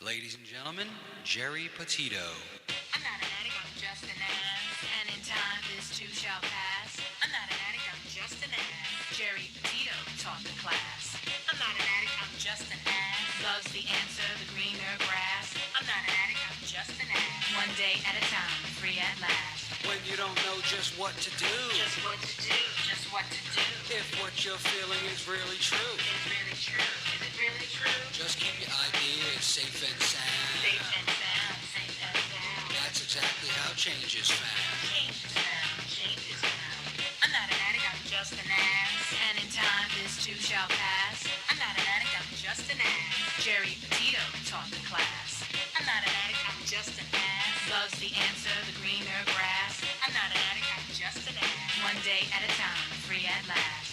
Ladies and gentlemen, Geri Petito. I'm not an addict, I'm just an ass. And in time, this too shall pass. I'm not an addict, I'm just an ass. Geri Petito taught the class. I'm not an addict, I'm just an ass. Loves the answer, the greener grass. I'm not an addict, I'm just an ass. One day at a time, free at last. When you don't know just what to do, Just what to do, just what to do. if what you're feeling is really true, Is it really true? Is it really true? just keep your ideas safe and sound. Safe and sound, safe and sound. That's exactly how change is found. Change is found, change is found. I'm not an addict, I'm just an ass. And in time, this too shall pass. I'm not an addict, I'm just an ass. Geri Petito taught the class. I'm not an addict, I'm just an ass. Loves the answer, the greener grass. I'm not an addict, I'm just an ass. One day at a time, free at last.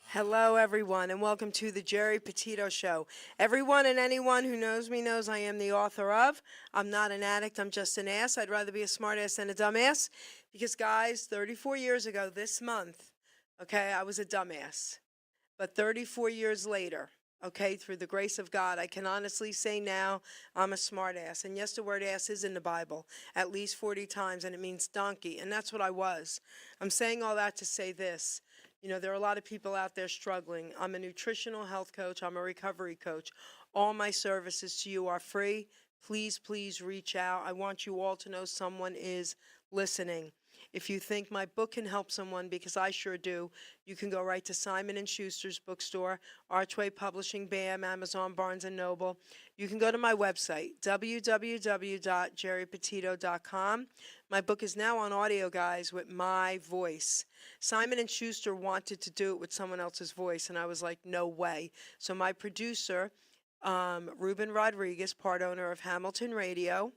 Hello, everyone, and welcome to the Geri Petito Show. Everyone and anyone who knows me knows I am the author of I'm Not an Addict, I'm Just an Ass. I'd rather be a smartass than a dumbass because, guys, 34 years ago this month, okay, I was a dumbass. But 34 years later, okay, through the grace of God, I can honestly say now I'm a smartass. And yes, the word ass is in the Bible at least 40 times, and it means donkey, and that's what I was. I'm saying all that to say this. You know, there are a lot of people out there struggling. I'm a nutritional health coach. I'm a recovery coach. All my services to you are free. Please, please reach out. I want you all to know someone is listening. If you think my book can help someone, because I sure do, you can go right to Simon & Schuster's bookstore, Archway Publishing, BAM, Amazon, Barnes & Noble. You can go to my website, www.geripetito.com. My book is now on audio, guys, with my voice. Simon & Schuster wanted to do it with someone else's voice, and I was like, no way. So my producer, Ruben Rodriguez, part owner of Hamilton Radio,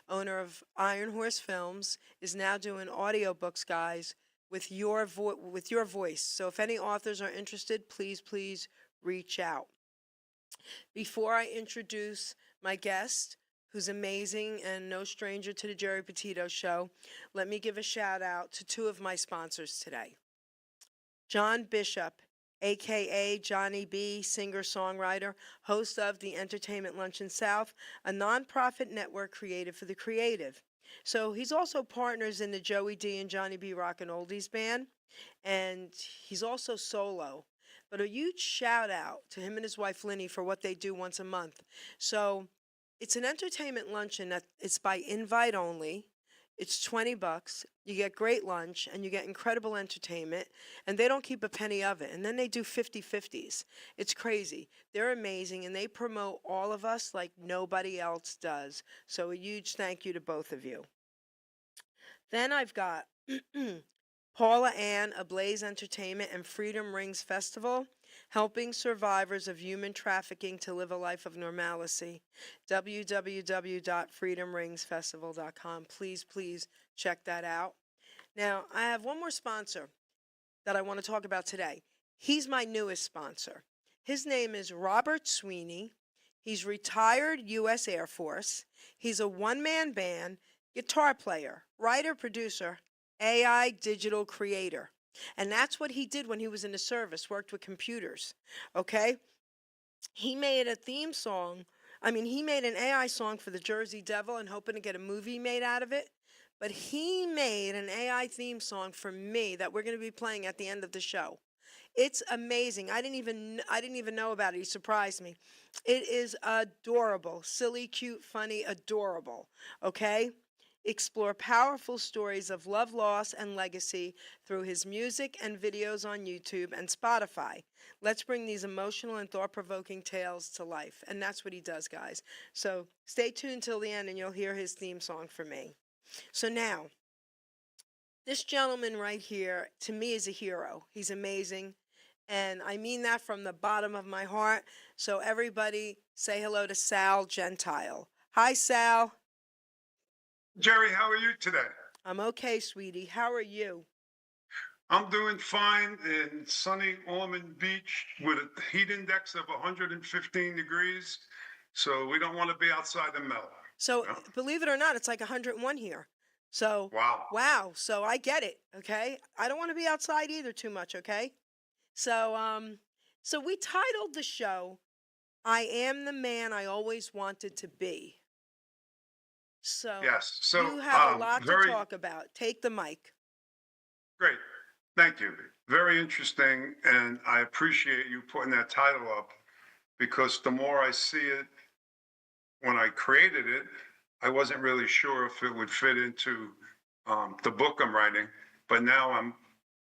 owner of Iron Horse Films, is now doing audiobooks, guys, with your voice. So if any authors are interested, please, please reach out. Before I introduce my guest, who's amazing and no stranger to the Geri Petito Show, let me give a shout out to two of my sponsors today. John Bishop, a.k.a. Johnny B., singer-songwriter, host of the Entertainment Luncheon South, a nonprofit network created for the creative. So he's also partners in the Joey D and Johnny B. Rockin' Oldies band, and he's also solo. But a huge shout-out to him and his wife, Linny, for what they do once a month. So it's an entertainment luncheon that it's by invite only. It's $20. You get great lunch and you get incredible entertainment, and they don't keep a penny of it. And then they do 50-50s. It's crazy. They're amazing, and they promote all of us like nobody else does. So a huge thank you to both of you. Then I've got Paula Ann, Ablaze Entertainment and Freedom Rings Festival, helping survivors of human trafficking to live a life of normalcy. www.freedomringsfestival.com. Please, please check that out. Now, I have one more sponsor that I want to talk about today. He's my newest sponsor. His name is Robert Sweeney. He's retired U.S. Air Force. He's a one-man band, guitar player, writer, producer, AI digital creator. And that's what he did when he was in the service, worked with computers, okay? He made a theme song. He made an AI song for the Jersey Devil and hoping to get a movie made out of it. But he made an AI theme song for me that we're going to be playing at the end of the show. It's amazing. I didn't even know about it. He surprised me. It is adorable, silly, cute, funny, adorable, okay? Explore powerful stories of love, loss, and legacy through his music and videos on YouTube and Spotify. Let's bring these emotional and thought-provoking tales to life. And that's what he does, guys. So stay tuned till the end and you'll hear his theme song for me. So now, this gentleman right here, to me, is a hero. He's amazing. And I mean that from the bottom of my heart. So everybody say hello to SAL Gentile. Hi, Sal. Geri, how are you today? I'm okay, sweetie. How are you? I'm doing fine in sunny Ormond Beach with a heat index of 115 degrees. So we don't want to be outside and melt. So believe it or not, it's like 101 here. So wow. So I get it. Okay. I don't want to be outside either too much. Okay. So we titled the show I am the man I always wanted to be. So Yes. So, you have a lot to very talk about. Take the mic. great. Thank you. Very interesting. And I appreciate you putting that title up because the more I see it, when I created it, I wasn't really sure if it would fit into the book I'm writing, but now I'm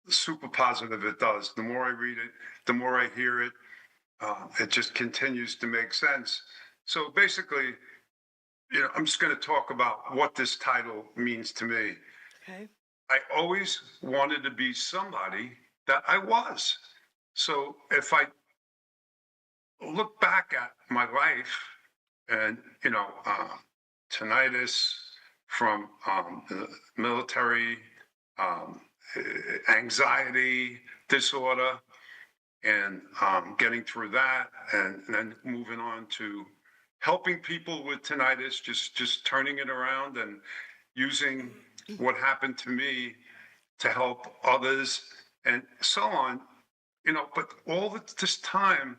super positive it does. The more I read it, the more I hear it, it just continues to make sense. So basically, I'm just going to talk about what this title means to me. Okay. I always wanted to be somebody that I was. So if I look back at my life and, tinnitus from the military, um, anxiety disorder, and getting through that, and then moving on to helping people with tinnitus, just turning it around and using what happened to me to help others, and so on. But this time,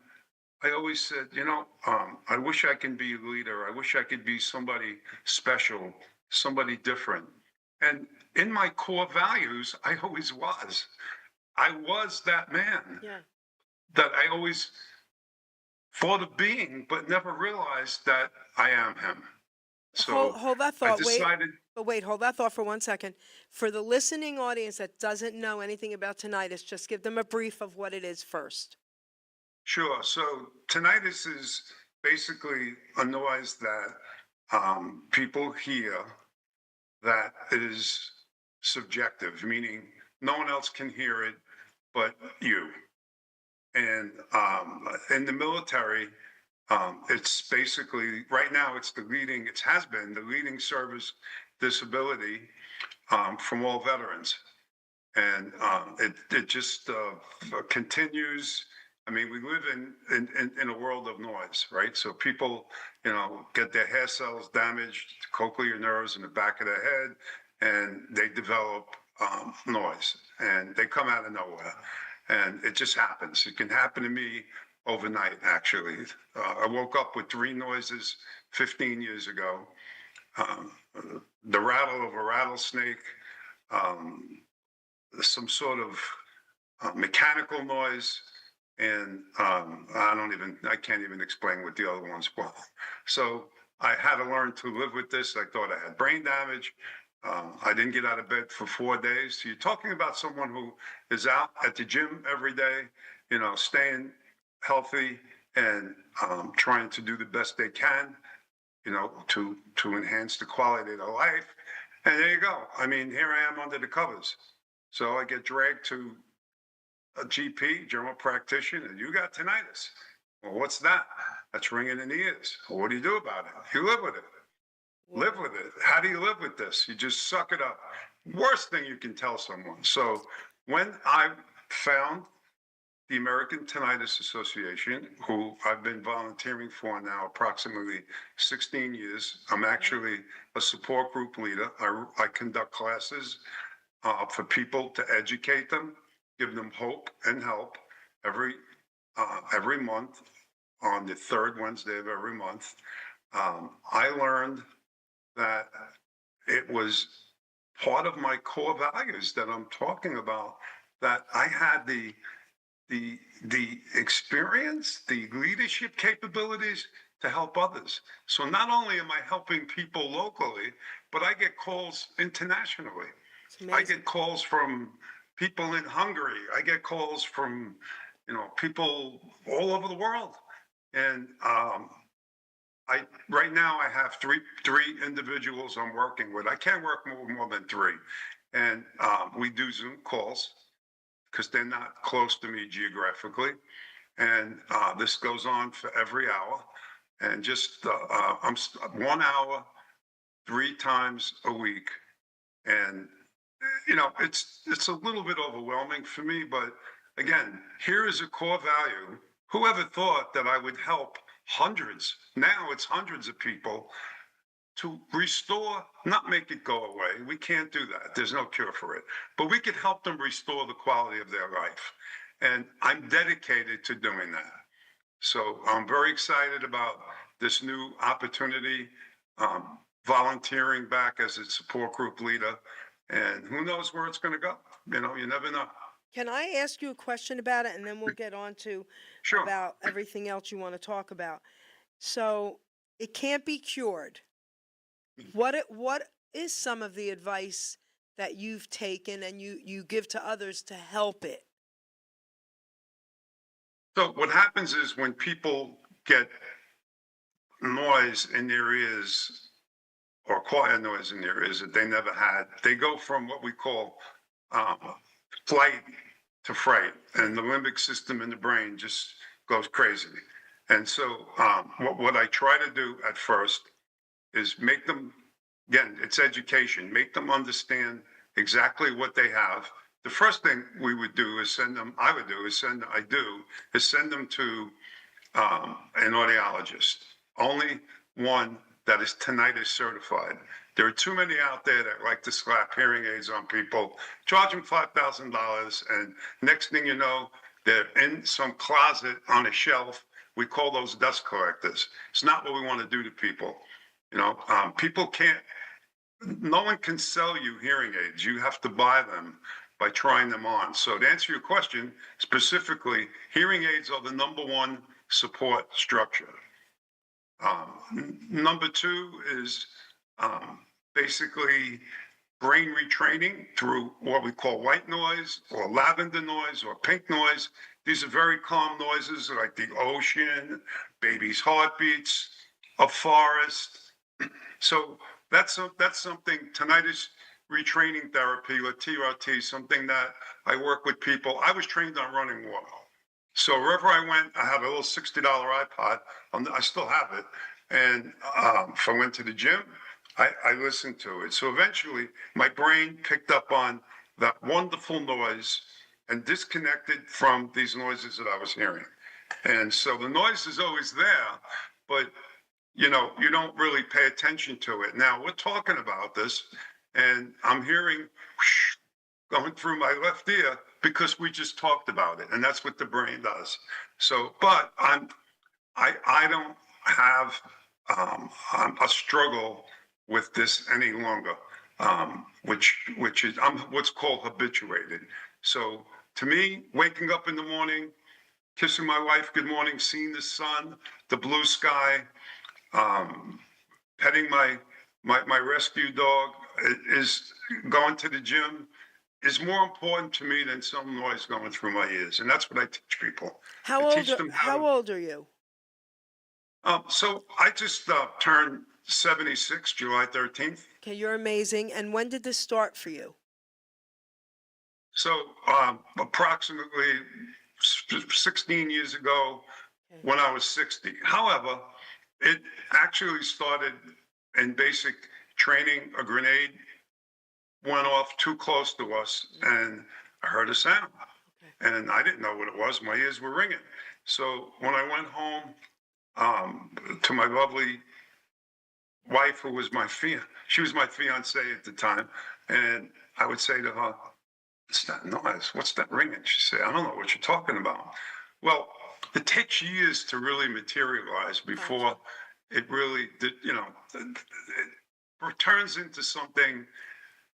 I always said, I wish I can be a leader. I wish I could be somebody special, somebody different. And in my core values, I always was. I was that man Yeah. that I always thought of being, but never realized that I am him. So Hold that I thought. decided, Wait, hold that thought for 1 second. For the listening audience that doesn't know anything about tinnitus, just give them a brief of what it is first. sure. So tinnitus is basically a noise that people hear that is subjective, meaning no one else can hear it but you. And in the military, it's basically right now it has been the leading service disability from all veterans. And it just continues. I mean, we live in a world of noise, right? So people, get their hair cells damaged, cochlear nerves in the back of their head, and they develop noise, and they come out of nowhere, and it just happens. It can happen to me overnight, actually. I woke up with three noises 15 years ago. Um, the rattle of a rattlesnake, um, some sort of mechanical noise, and I can't even explain what the other ones were. So I had to learn to live with this. I thought I had brain damage. I didn't get out of bed for 4 days. So you're talking about someone who is out at the gym every day, staying healthy and trying to do the best they can, to enhance the quality of their life. And there you go. I mean, here I am under the covers. So I get dragged to a GP, general practitioner, and you got tinnitus. Well, what's that? That's ringing in the ears. Well, what do you do about it? You live with it. Live with it. How do you live with this? You just suck it up. Worst thing you can tell someone. So when I found the American Tinnitus Association, who I've been volunteering for now approximately 16 years, I'm actually a support group leader. I conduct classes for people to educate them, give them hope and help every month on the third Wednesday of every month. I learned that it was part of my core values that I'm talking about, that I had the experience, the leadership capabilities to help others. So not only am I helping people locally, but I get calls internationally. I get calls from people in Hungary. I get calls from, people all over the world. And right now I have three individuals I'm working with. I can't work more than three. And we do Zoom calls because they're not close to me geographically. And this goes on for every hour. And just I'm 1 hour, 3 times a week. And it's a little bit overwhelming for me, but again, here is a core value. Whoever thought that I would help hundreds, now it's hundreds of people, to restore, not make it go away. We can't do that. There's no cure for it, but we could help them restore the quality of their life. And I'm dedicated to doing that. So I'm very excited about this new opportunity, volunteering back as a support group leader. And who knows where it's going to go? You know, you never know. Can I ask you a question about it, and then we'll get on to Sure. about everything else you want to talk about? So it can't be cured. What is some of the advice that you've taken and you give to others to help it? So what happens is when people get noise in their ears or quiet noise in their ears that they never had, they go from what we call um, flight to fright, and the limbic system in the brain just goes crazy. And so what I try to do at first is make them, again, it's education, make them understand exactly what they have. The first thing we would do is send them, I would do is send, I do, is send them to an audiologist, only one that is tinnitus certified. There are too many out there that like to slap hearing aids on people, charge them $5,000, and next thing you know, they're in some closet on a shelf. We call those dust collectors. It's not what we want to do to people. You know, people can't, no one can sell you hearing aids. You have to buy them by trying them on. So to answer your question, specifically, hearing aids are the number one support structure. Number two is basically brain retraining through what we call white noise or lavender noise or pink noise. These are very calm noises like the ocean, baby's heartbeats, a forest. So that's something, tinnitus retraining therapy or TRT, something that I work with people. I was trained on running water. So wherever I went, I have a little $60 iPod. I still have it. And if I went to the gym, I listened to it. So eventually my brain picked up on that wonderful noise and disconnected from these noises that I was hearing. And so the noise is always there, but you know, you don't really pay attention to it. Now we're talking about this and I'm hearing whoosh, going through my left ear because we just talked about it, and that's what the brain does. So, but I don't have a struggle with this any longer, which is I'm what's called habituated. So to me, waking up in the morning, kissing my wife good morning, seeing the sun, the blue sky, petting my rescue dog, is going to the gym is more important to me than some noise going through my ears. And that's what I teach people. I teach them How old are you? So I just turned 76, July 13th. Okay, you're amazing. And when did this start for you? So approximately 16 years ago when I was 60. However, it actually started in basic training. A grenade went off too close to us and I heard a sound. Okay. And I didn't know what it was. My ears were ringing. So when I went home to my lovely wife, who was she was my fiance at the time, and I would say to her, "What's that noise? What's that ringing?" She'd say, "I don't know what you're talking about." Well, it takes years to really materialize before it really, you know, it turns into something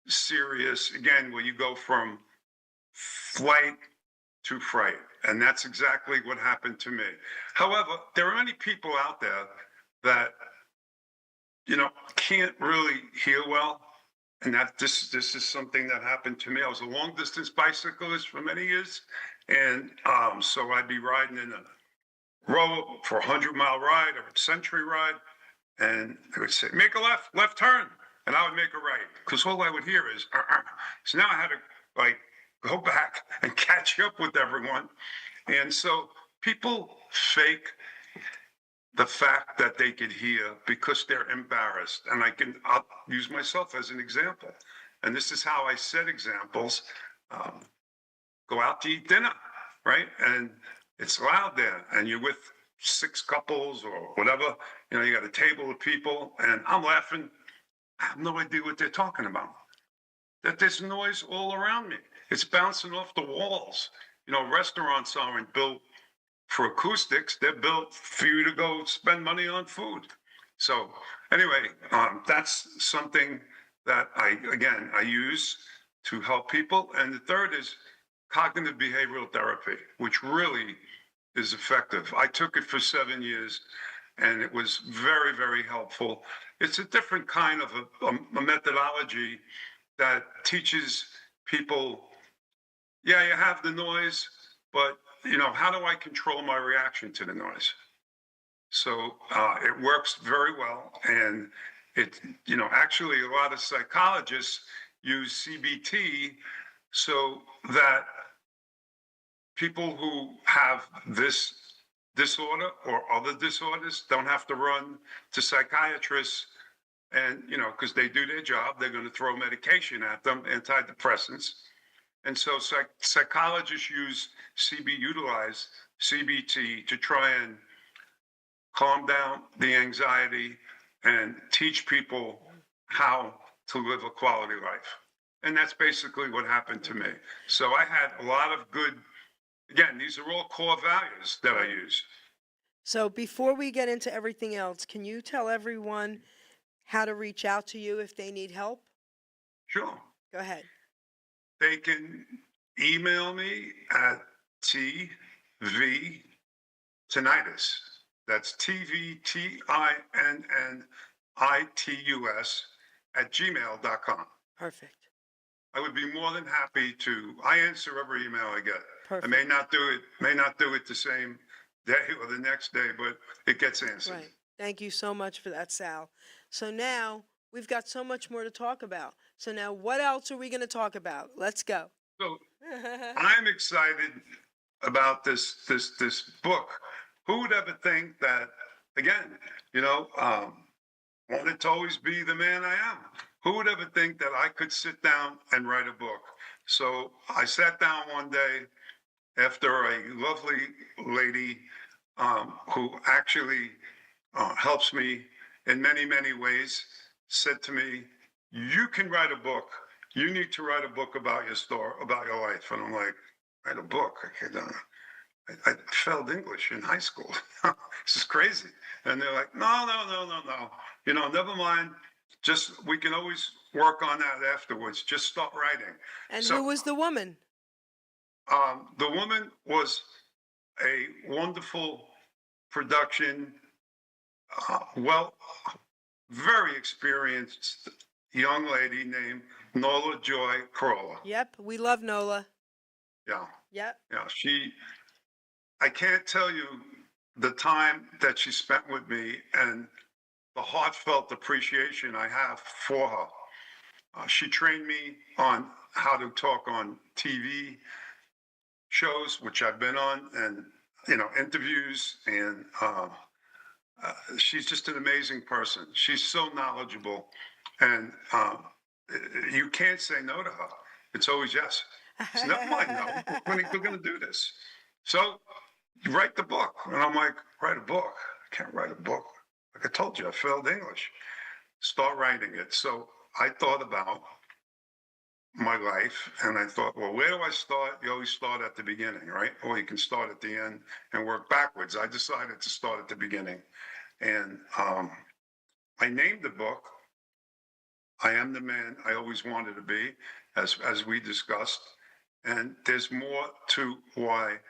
serious again, where you go from flight to fright. And that's exactly what happened to me. However, there are many people out there that, you know, can't really hear well. And that this is something that happened to me. I was a long distance bicyclist for many years. And so I'd be riding in a row for a 100-mile ride or a century ride. And they would say, "Make a left turn." And I would make a right because all I would hear is, So now I had to like go back and catch up with everyone. And so people fake the fact that they could hear because they're embarrassed. And I'll use myself as an example. And this is how I set examples. Go out to eat dinner, right? And it's loud there and you're with 6 couples or whatever, you know, you got a table of people and I'm laughing. I have no idea what they're talking about. That there's noise all around me. It's bouncing off the walls. You know, restaurants aren't built for acoustics. They're built for you to go spend money on food. So anyway, that's something that I use to help people. And the third is cognitive behavioral therapy, which really is effective. I took it for 7 years and it was very, very helpful. It's a different kind of a methodology that teaches people, yeah, you have the noise, but how do I control my reaction to the noise? So it works very well. And actually a lot of psychologists use CBT so that people who have this disorder or other disorders don't have to run to psychiatrists and, because they do their job, they're going to throw medication at them, antidepressants. And so psychologists utilize CBT to try and calm down the anxiety and teach people how to live a quality life. And that's basically what happened to me. So I had a lot of good, again, these are all core values that I use. So before we get into everything else, can you tell everyone how to reach out to you if they need help? Sure. Go ahead. They can email me at tvtinnitus. That's TVTINNITUS @gmail.com. Perfect. I would be more than happy to. I answer every email I get. Perfect. I may not do it the same day or the next day, but it gets answered. Right. Thank you so much for that, Sal. So now we've got so much more to talk about. So now what else are we going to talk about? Let's go. So I'm excited about this book. Who would ever think that, again, wanted to always be the man I am. Who would ever think that I could sit down and write a book? So I sat down one day after a lovely lady who actually helps me in many, many ways, said to me, you can write a book. You need to write a book about your story, about your life. And I'm like, write a book? I failed English in high school. This is crazy. And they're like, no. Never mind. We can always work on that afterwards. Just start writing. And So, who was the woman? the woman was a wonderful production, very experienced young lady named Nola Joy Corolla. Yep, we love Nola. Yeah. Yep. Yeah, I can't tell you the time that she spent with me and the heartfelt appreciation I have for her. She trained me on how to talk on TV shows, which I've been on, and, interviews. And she's just an amazing person. She's so knowledgeable. And you can't say no to her. It's always yes. So never mind, no, we're going to do this. So you write the book. And I'm like, write a book? I can't write a book. Like I told you, I failed English. Start writing it. So I thought about my life and I thought, well, where do I start? You always start at the beginning, right? Or you can start at the end and work backwards. I decided to start at the beginning. And I named the book, I Am the Man I Always Wanted to Be, as we discussed. And there's more to why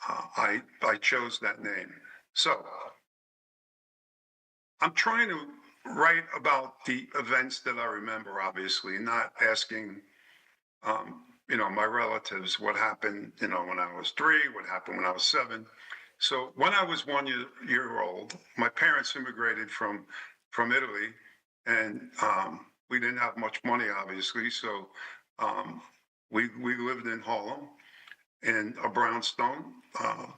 I chose that name. So I'm trying to write about the events that I remember, obviously, not asking, my relatives what happened, when I was 3, what happened when I was 7. So when I was 1 year old, my parents immigrated from Italy, and we didn't have much money, obviously. So we lived in Harlem, in a brownstone.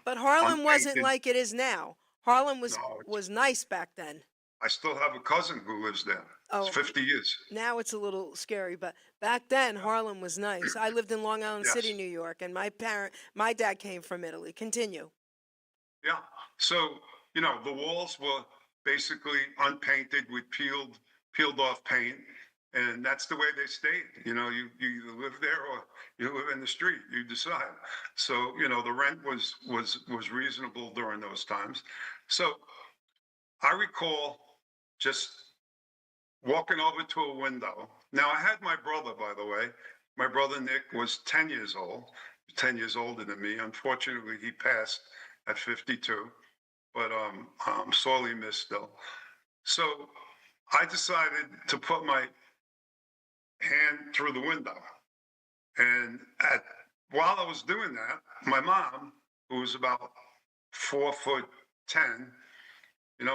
But Harlem wasn't unpainted. like it is now. Harlem was No, was nice back then. I still have a cousin who lives there. Oh, It's 50 years. now it's a little scary, but back then Harlem was nice. I lived in Long Island City, Yes. New York, and my dad came from Italy. Continue. Yeah. So, the walls were basically unpainted with peeled off paint. And that's the way they stayed. You either live there or you live in the street. You decide. So the rent was reasonable during those times. So I recall just walking over to a window. Now I had my brother, by the way. My brother Nick was 10 years old, 10 years older than me. Unfortunately, he passed at 52, but sorely missed still. So I decided to put my hand through the window. And while I was doing that, my mom, who was about 4'10",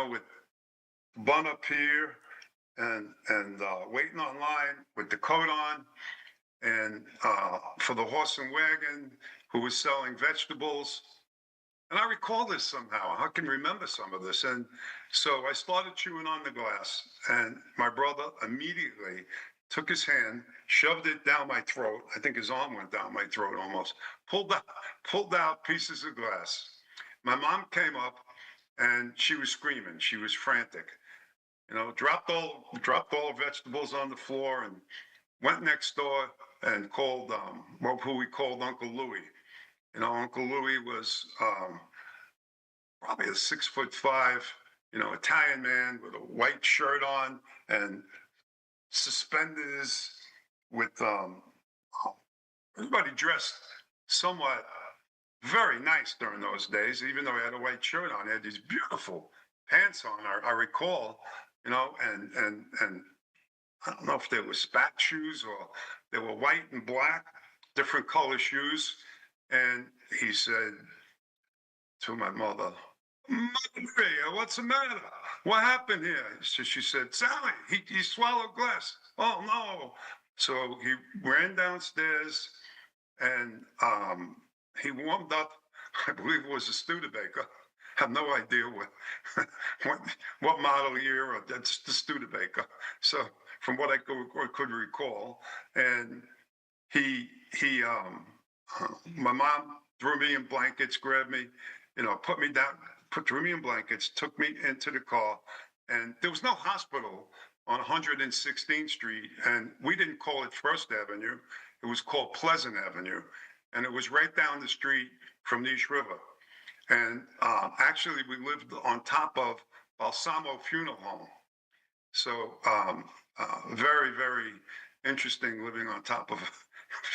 with bun up here and waiting online with the coat on, and for the horse and wagon, who was selling vegetables. And I recall this somehow. I can remember some of this. And so I started chewing on the glass, and my brother immediately took his hand, shoved it down my throat. I think his arm went down my throat almost. Pulled out pieces of glass. My mom came up, and she was screaming. She was frantic. Dropped all the vegetables on the floor and went next door and called who we called Uncle Louie. Uncle Louie was probably a 6'5", Italian man with a white shirt on and suspenders, with everybody dressed somewhat very nice during those days, even though he had a white shirt on. He had these beautiful pants on, I recall, and I don't know if they were spat shoes or they were white and black, different color shoes. And he said to my mother, "Maria, what's the matter? What happened here?" So she said, "Sally, he swallowed glass." "Oh, no." So he ran downstairs and he warmed up, I believe it was a Studebaker. I have no idea what model year, or that's the Studebaker. So from what I could recall, and my mom threw me in blankets, grabbed me, put me down, threw me in blankets, took me into the car, and there was no hospital on 116th Street, and we didn't call it First Avenue. It was called Pleasant Avenue, and it was right down the street from the East River. And actually, we lived on top of Balsamo Funeral Home. So very, very interesting living on top of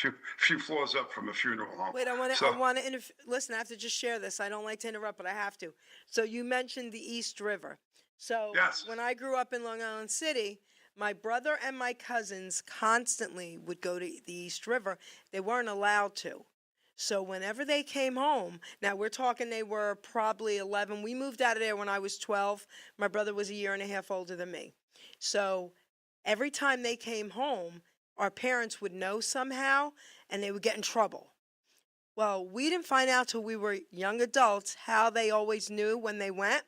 a few floors up from a funeral home. Wait, I want to. So, Listen, I have to just share this. I don't like to interrupt, but I have to. So you mentioned the East River. So yes. when I grew up in Long Island City, my brother and my cousins constantly would go to the East River. They weren't allowed to. So whenever they came home, now we're talking they were probably 11. We moved out of there when I was 12. My brother was a year and a half older than me. So every time they came home, our parents would know somehow, and they would get in trouble. Well, we didn't find out till we were young adults how they always knew when they went.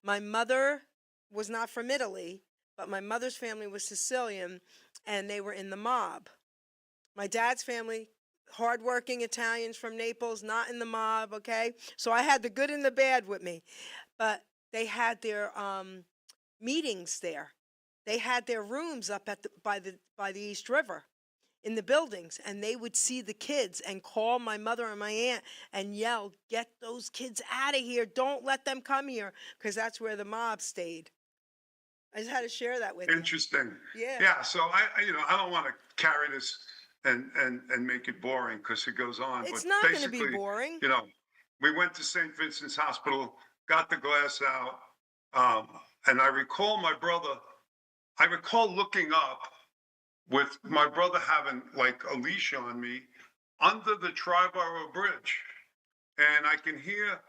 My mother was not from Italy, but my mother's family was Sicilian, and they were in the mob. My dad's family, hardworking Italians from Naples, not in the mob, okay? So I had the good and the bad with me. But they had their meetings there. They had their rooms up at by the East River in the buildings, and they would see the kids and call my mother and my aunt and yell, "Get those kids out of here. Don't let them come here," because that's where the mob stayed. I just had to share that with you. Interesting. Yeah. Yeah. So I don't want to carry this and make it boring, because it goes on. It's but not going to basically, be boring. We went to St. Vincent's Hospital, got the glass out, and I recall looking up with my brother having like a leash on me under the Triborough Bridge, and I can hear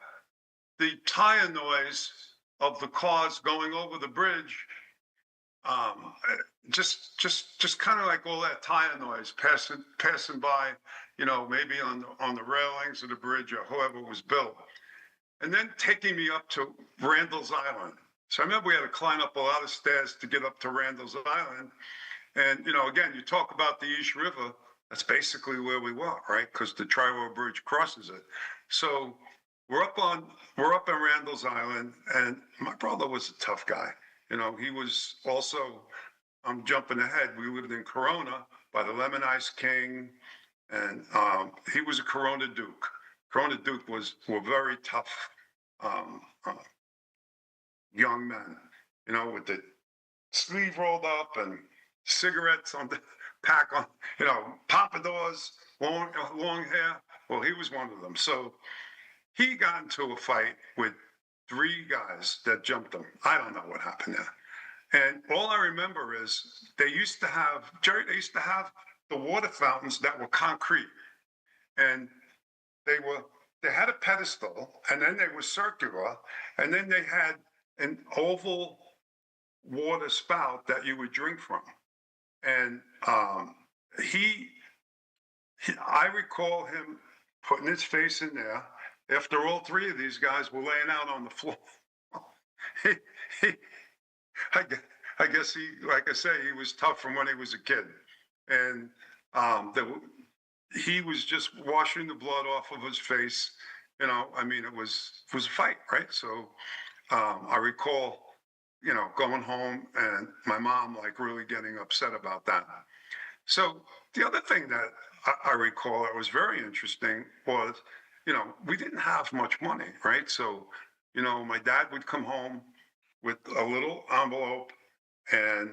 the tire noise of the cars going over the bridge. Just kind of like all that tire noise passing by, maybe on the railings of the bridge or however it was built, and then taking me up to Randall's Island. So I remember we had to climb up a lot of stairs to get up to Randall's Island. And, again, you talk about the East River, that's basically where we were, right? Because the Triborough Bridge crosses it. So we're up on Randall's Island, and my brother was a tough guy. He was also I'm jumping ahead. We lived in Corona by the Lemon Ice King, and he was a Corona Duke. Corona Duke were very tough um, uh, young men, with the sleeve rolled up and cigarettes on the pack on, pompadours, long hair. Well, he was one of them. So he got into a fight with three guys that jumped him. I don't know what happened there. And all I remember is Jerry, they used to have the water fountains that were concrete. And they had a pedestal, and then they were circular, and then they had an oval water spout that you would drink from. And I recall him putting his face in there after all three of these guys were laying out on the floor. he, he, I guess like I say, he was tough from when he was a kid. And he was just washing the blood off of his face. I mean, it was a fight, right? So I recall, going home and my mom like really getting upset about that. So the other thing that I recall that was very interesting was, we didn't have much money, right? So, my dad would come home with a little envelope, and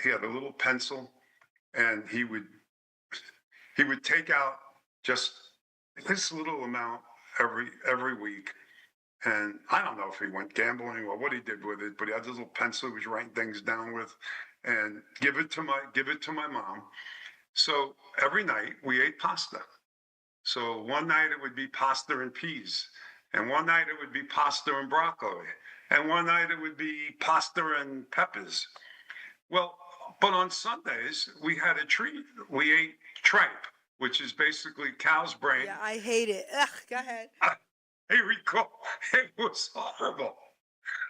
he had a little pencil, and he would take out just this little amount every week. And I don't know if he went gambling or what he did with it, but he had this little pencil he was writing things down with, and give it to my mom. So every night we ate pasta. So one night it would be pasta and peas, and one night it would be pasta and broccoli, and one night it would be pasta and peppers. Well, but on Sundays we had a treat. We ate tripe, which is basically cow's brain. Yeah, I hate it. Ugh, go ahead. I recall it was horrible.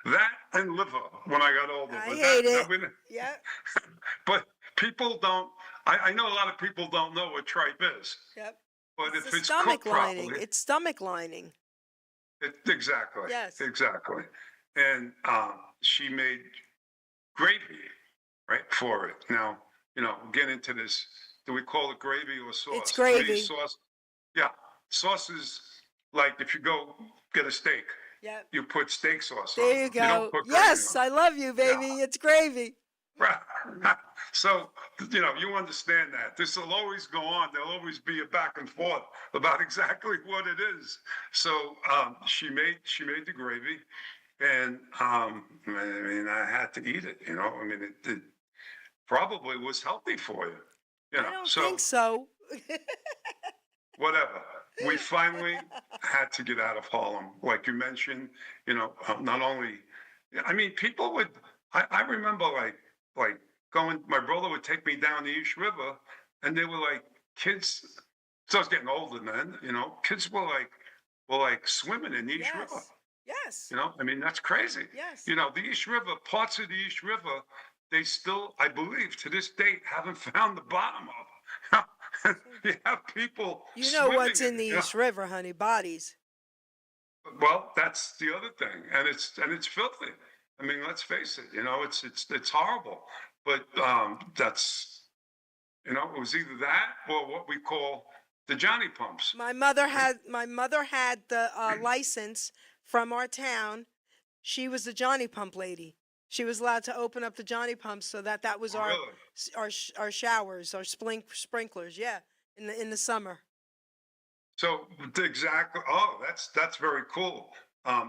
That and liver when I got older. I But hate it. that, Yeah. but people don't. I know a lot of people don't know what tripe is. Yep. But It's if the it's stomach cooked lining. properly, It's stomach lining. exactly. Yes. Exactly. And she made gravy, right, for it. Now, get into this. Do we call it gravy or sauce? It's To me, gravy. sauce. Yeah, sauce is like if you go get a steak, Yep. you put steak sauce on. There you it. You don't go. put gravy Yes, on I love you, baby. It's gravy. Right. So, you understand that. This will always go on. There'll always be a back and forth about exactly what it is. So she made the gravy, and I mean, I had to eat it. I mean, it probably was healthy for you. I don't think so. Whatever. We finally had to get out of Harlem, like you mentioned. Not only, I mean, people would. I remember like going. My brother would take me down the East River, and they were like kids. So I was getting older then. Kids were like swimming in the East River. Yes. I mean, that's crazy. Yes. The East River, parts of the East River, they still, I believe, to this date, haven't found the bottom of. You have people. You know what's in the swimming East River, honey? Bodies. Well, that's the other thing, and it's filthy. I mean, let's face it. It's horrible. But that's it was either that or what we call the Johnny pumps. My mother had the license from our town. She was the Johnny Pump lady. She was allowed to open up the Johnny pumps so that was Oh, our really? our showers, our sprinklers. Yeah, in the summer. So exactly. Oh, that's very cool.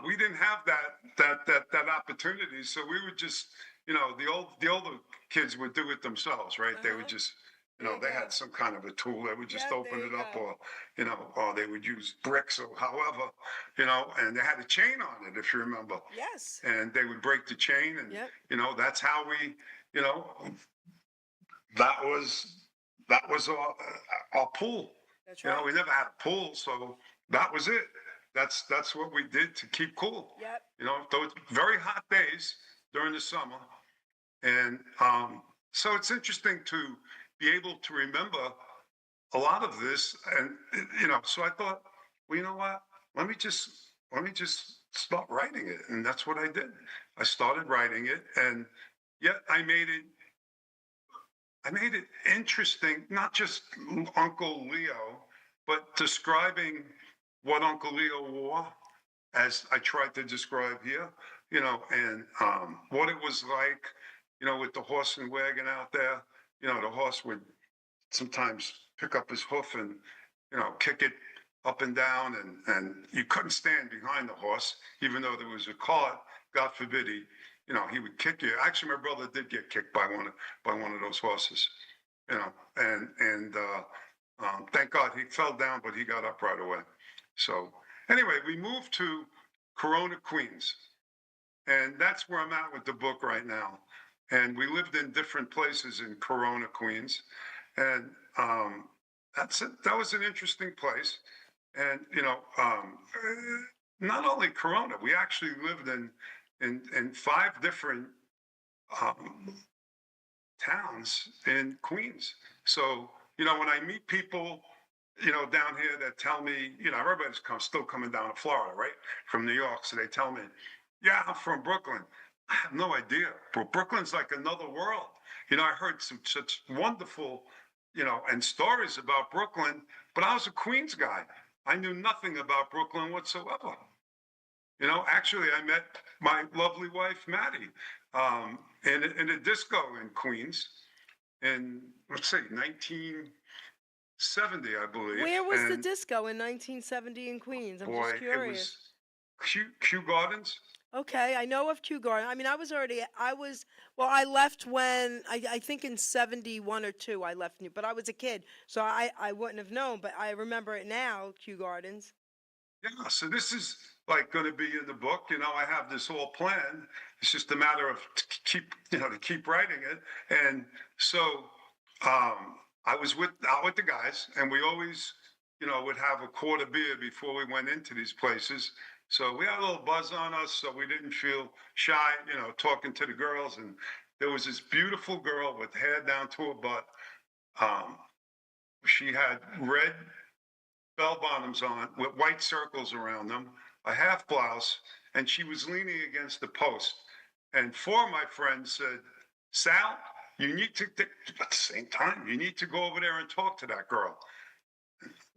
We didn't have that opportunity, so we would just, the older kids would do it themselves, right? They would just, There you they go. had some kind of a tool. They would just Yeah, open there it you up, go. or they would use bricks or however, and they had a chain on it, if you remember. Yes. And they would break the chain, and Yep. that's how we, that was our pool. That's right. We never had a pool, so that was it. That's what we did to keep cool. Yep. Those very hot days during the summer, and so it's interesting to be able to remember a lot of this, and so I thought, well, you know what? Let me just start writing it, and that's what I did. I started writing it, and yet I made it interesting, not just Uncle Leo, but describing what Uncle Leo wore, as I tried to describe here, and what it was like, with the horse and wagon out there. The horse would sometimes pick up his hoof and, kick it up and down, and you couldn't stand behind the horse, even though there was a cart. God forbid he would kick you. Actually, my brother did get kicked by one of those horses, and thank God he fell down, but he got up right away. So anyway, we moved to Corona, Queens, and that's where I'm at with the book right now. And we lived in different places in Corona, Queens, and that was an interesting place. And not only Corona, we actually lived in 5 different um, towns in Queens. So, when I meet people, down here that tell me, everybody's still coming down to Florida, right? From New York. So they tell me, yeah, I'm from Brooklyn. I have no idea. But Brooklyn's like another world. I heard such wonderful, and stories about Brooklyn, but I was a Queens guy. I knew nothing about Brooklyn whatsoever. Actually, I met my lovely wife, Maddie, in a disco in Queens in, let's say, 1970, I believe. Where was the And disco in 1970 in Queens? I'm boy, just it curious. was Kew Gardens. Okay, I know of Kew Garden. I mean, I left when, I think in 71 or 2, I left, but I was a kid, so I wouldn't have known, but I remember it now, Kew Gardens. Yeah, so this is like going to be in the book. I have this all planned. It's just a matter of to keep writing it. And so I was out with the guys, and we always, would have a quart of beer before we went into these places. So we had a little buzz on us, so we didn't feel shy, talking to the girls. And there was this beautiful girl with hair down to her butt. She had red bell bottoms on with white circles around them, a half blouse, and she was leaning against the post. And 4 of my friends said, Sal, you need to, at the same time, you need to go over there and talk to that girl.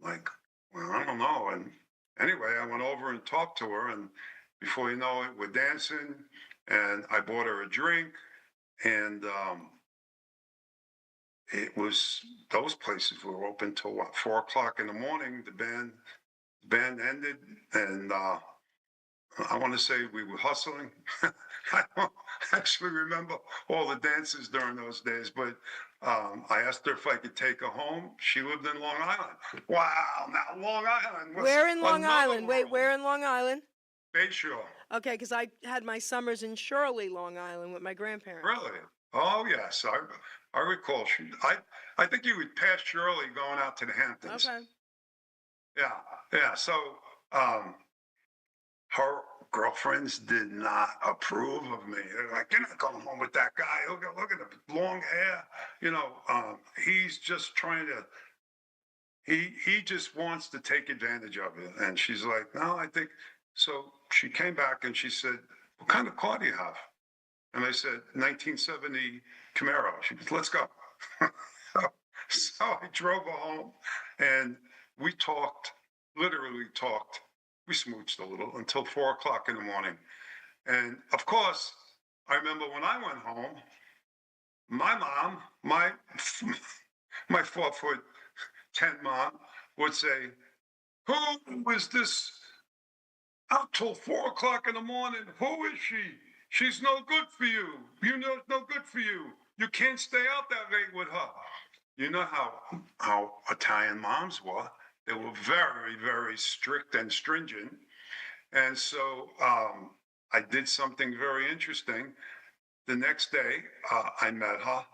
Like, well, I don't know. And anyway, I went over and talked to her, and before you know it, we're dancing, and I bought her a drink, and it was, those places were open till 4 o'clock in the morning. The band ended, and I want to say we were hustling. I don't actually remember all the dances during those days, but I asked her if I could take her home. She lived in Long Island. Wow, now Long Island. Where in Long Island? Wait, world. where in Long Island? Bayshore. Okay, because I had my summers in Shirley, Long Island with my grandparents. Really? Oh, yes. I recall. I think you would pass Shirley going out to the Hamptons. Okay. Yeah. So her girlfriends did not approve of me. They're like, you're not going home with that guy. Look at the long hair. He's just trying to, he just wants to take advantage of it. And she's like, no, I think, so she came back and she said, what kind of car do you have? And I said, 1970 Camaro. She goes, let's go. So I drove her home, and we literally talked. We smooched a little until 4 o'clock in the morning. And of course, I remember when I went home, my mom, my 4'10" mom would say, who is this out till 4 o'clock in the morning? Who is she? She's no good for you. It's no good for you. You can't stay out that late with her. You know how Italian moms were. They were very, very strict and stringent. And so I did something very interesting. The next day, I met her,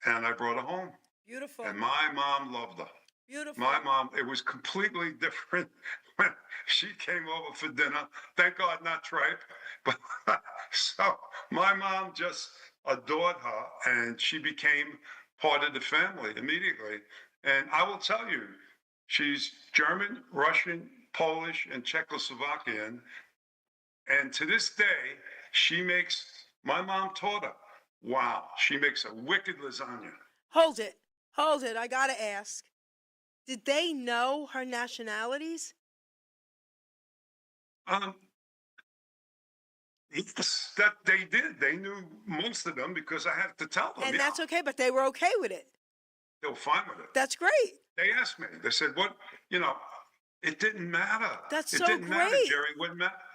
and I brought her home. Beautiful. And my mom loved her. Beautiful. My mom, it was completely different when she came over for dinner. Thank God, not tripe. But so my mom just adored her, and she became part of the family immediately. And I will tell you, she's German, Russian, Polish, and Czechoslovakian. And to this day, my mom taught her wow, she makes a wicked lasagna. Hold it. Hold it. I got to ask. Did they know her nationalities? Um, yes, that they did. They knew most of them because I had to tell them. And Yeah, that's okay, but they were okay with it. they were fine with it. That's great. They asked me. They said, "What? You know, it didn't matter. That's It so didn't matter, great. Jerry.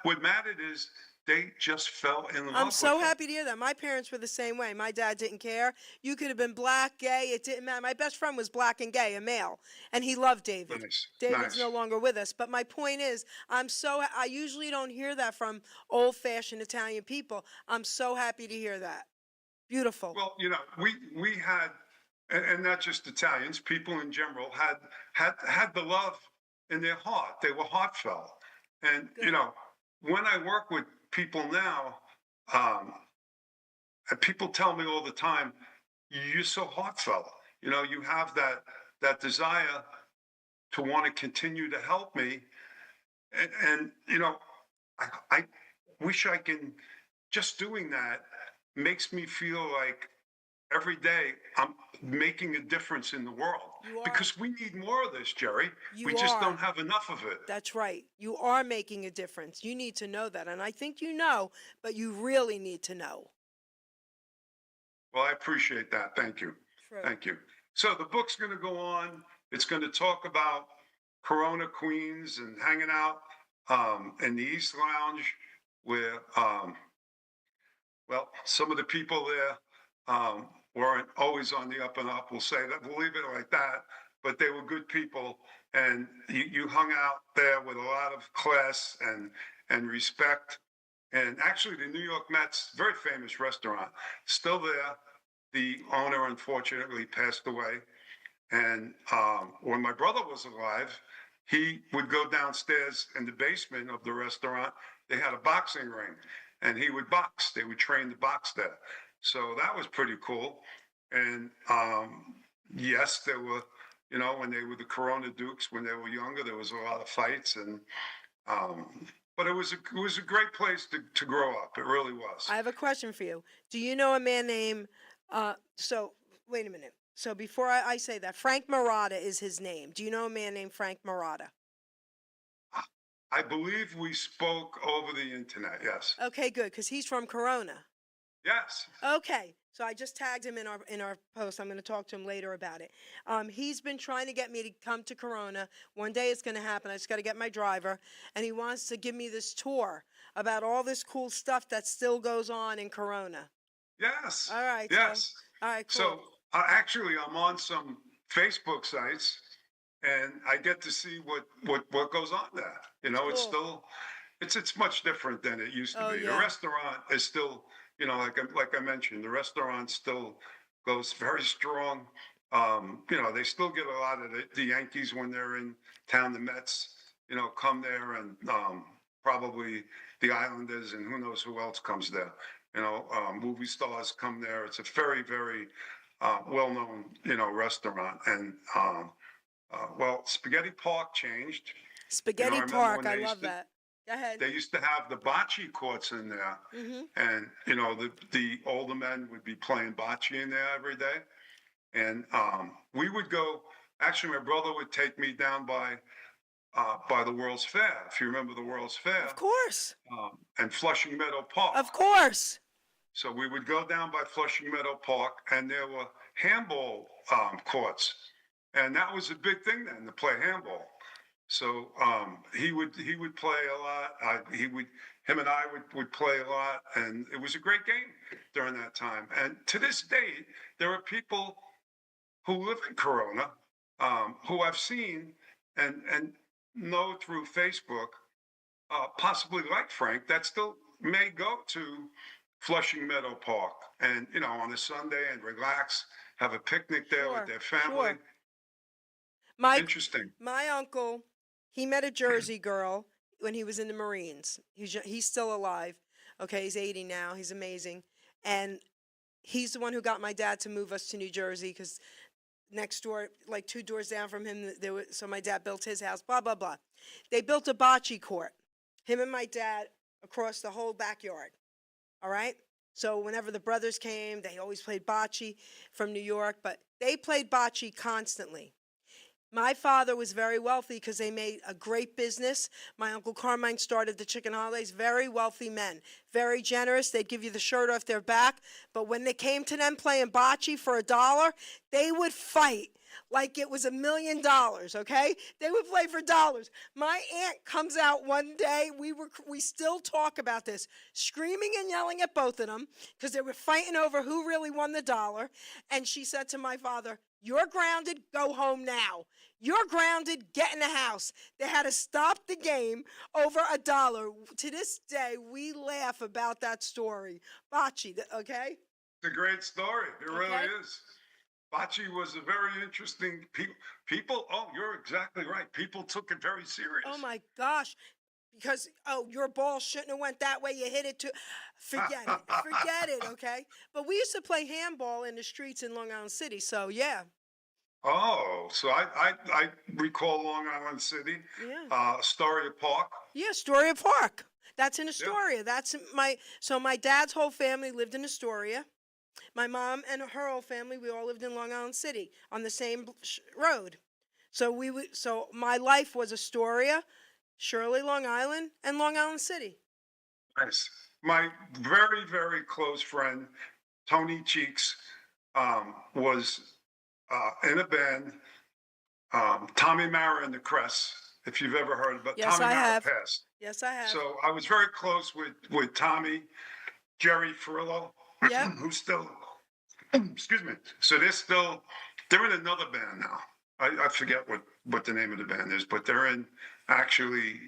What mattered is they just fell in love I'm so with her." happy to hear that. My parents were the same way. My dad didn't care. You could have been black, gay, it didn't matter. My best friend was black and gay, a male, and he loved David. Nice, David's nice. no longer with us. But my point is, I usually don't hear that from old fashioned Italian people. I'm so happy to hear that. Beautiful. Well, we had, and not just Italians, people in general had the love in their heart. They were heartfelt, and Good. when I work with people now, um, and people tell me all the time, "You're so heartfelt. You have that desire to want to continue to help me," and I wish I can. Just doing that makes me feel like every day I'm making a difference in the world You are. because we need more of this, Jerry. You We just are. don't have enough of it. That's right. You are making a difference. You need to know that. And I think you know, but you really need to know. Well, I appreciate that. Thank you. True. Thank you. So the book's going to go on. It's going to talk about Corona Queens and hanging out in the East Lounge where, well, some of the people there weren't always on the up and up. We'll say that, we'll leave it like that. But they were good people, and you hung out there with a lot of class and respect. And actually, the New York Mets, very famous restaurant, still there. The owner unfortunately passed away. And when my brother was alive, he would go downstairs in the basement of the restaurant. They had a boxing ring, and he would box. They would train to box there. So that was pretty cool. And yes, there were, when they were the Corona Dukes, when they were younger, there was a lot of fights. And but it was a great place to grow up. It really was. I have a question for you. Do you know a man named, so wait a minute. So before I say that, Frank Marotta is his name. Do you know a man named Frank Marotta? I believe we spoke over the internet. Yes. Okay, good, because he's from Corona. Yes. Okay, so I just tagged him in our post. I'm going to talk to him later about it. He's been trying to get me to come to Corona. One day it's going to happen. I just got to get my driver, and he wants to give me this tour about all this cool stuff that still goes on in Corona. Yes. All right. Yes. All right, cool. So actually, I'm on some Facebook sites, and I get to see what goes on there. It's Cool. still, it's much different than it used to Oh, be. yeah. The restaurant is still, like I mentioned, the restaurant still goes very strong. They still get a lot of the Yankees when they're in town. The Mets, come there, and probably the Islanders, and who knows who else comes there. Movie stars come there. It's a very, very well-known, restaurant. And well, Spaghetti Park changed. Spaghetti remember Park, when I they love used to- that. Go ahead. They used to have the bocce courts in there, and the older men would be playing bocce in there every day. And we would go. Actually, my brother would take me down by the World's Fair, if you remember the World's Fair, Of course. and Flushing Meadow Park. Of course. So we would go down by Flushing Meadow Park, and there were handball courts, and that was a big thing then to play handball. So he would play a lot. Him and I would play a lot, and it was a great game during that time. And to this day, there are people who live in Corona who I've seen and know through Facebook, possibly like Frank, that still may go to Flushing Meadow Park and on a Sunday and relax, have a picnic there with their family. Sure. Interesting. My uncle, he met a Jersey girl when he was in the Marines. He's still alive. Okay, he's 80 now. He's amazing. And he's the one who got my dad to move us to New Jersey because next door, like 2 doors down from him, so my dad built his house, blah, blah, blah. They built a bocce court, him and my dad, across the whole backyard. All right? So whenever the brothers came, they always played bocce from New York, but they played bocce constantly. My father was very wealthy because they made a great business. My Uncle Carmine started the Chicken Holidays. Very wealthy men, very generous. They'd give you the shirt off their back. But when they came to them playing bocce for $1, they would fight like it was $1 million, okay? They would play for dollars. My aunt comes out one day, we still talk about this, screaming and yelling at both of them because they were fighting over who really won the dollar. And she said to my father, "You're grounded, go home now. You're grounded, get in the house." They had to stop the game over $1. To this day, we laugh about that story. Bocce, okay? It's a great story. It really Okay. is. Bocce was a very interesting people. Oh, you're exactly right. People took it very serious. Oh my gosh. Because, oh, your ball shouldn't have went that way. You hit it too. Forget it. Forget it, okay? But we used to play handball in the streets in Long Island City. So, yeah. Oh, so I recall Long Island City, Yeah. Astoria Park. Yeah, Astoria Park. That's in Astoria. That's so my dad's whole family lived in Astoria. My mom and her whole family, we all lived in Long Island City on the same road. So my life was Astoria, Shirley, Long Island, and Long Island City. Nice. My very, very close friend, Tony Cheeks, was in a band, Tommy Mara and the Cress, if you've ever heard of it. Yes, Tommy I Mara have. passed. Yes, I have. So I was very close with Tommy, Jerry Ferrillo, Yep. who's still, excuse me. So they're in another band now. I forget what the name of the band is, but they're in actually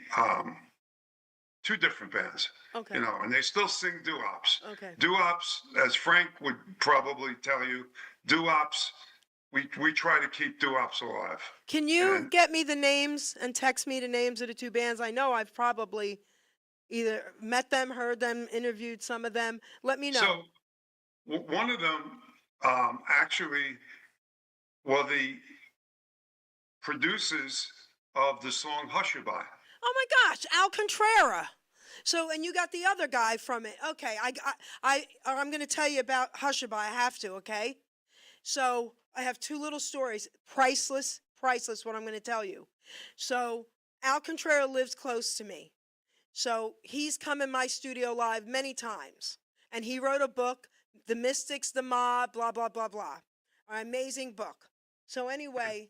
two different bands, Okay. and they still sing doo-wops. Okay. Doo-wops, as Frank would probably tell you, doo-wops, we try to keep doo-wops alive. Can you And- get me the names and text me the names of the two bands? I know I've probably either met them, heard them, interviewed some of them. Let me know. So one of them actually, well, the producers of the song Hushabye. Oh my gosh, Al Contrara. So, and you got the other guy from it. Okay, I'm going to tell you about Hushabye. I have to, okay? So, I have two little stories. Priceless what I'm going to tell you. So, Al Contrara lives close to me. So, he's come in my studio live many times. And he wrote a book, The Mystics, the Mob, blah, blah, blah, blah. An amazing book. So, anyway,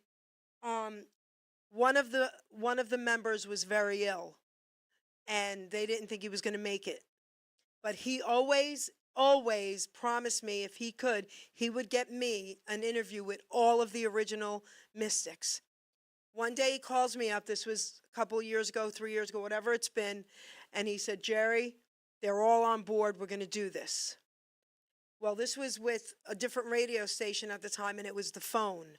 one of the members was very ill, and they didn't think he was going to make it. But he always promised me if he could, he would get me an interview with all of the original Mystics. One day he calls me up, this was a couple of years ago, 3 years ago, whatever it's been, and he said, "Jerry, they're all on board, we're going to do this." Well, this was with a different radio station at the time, and it was the phone.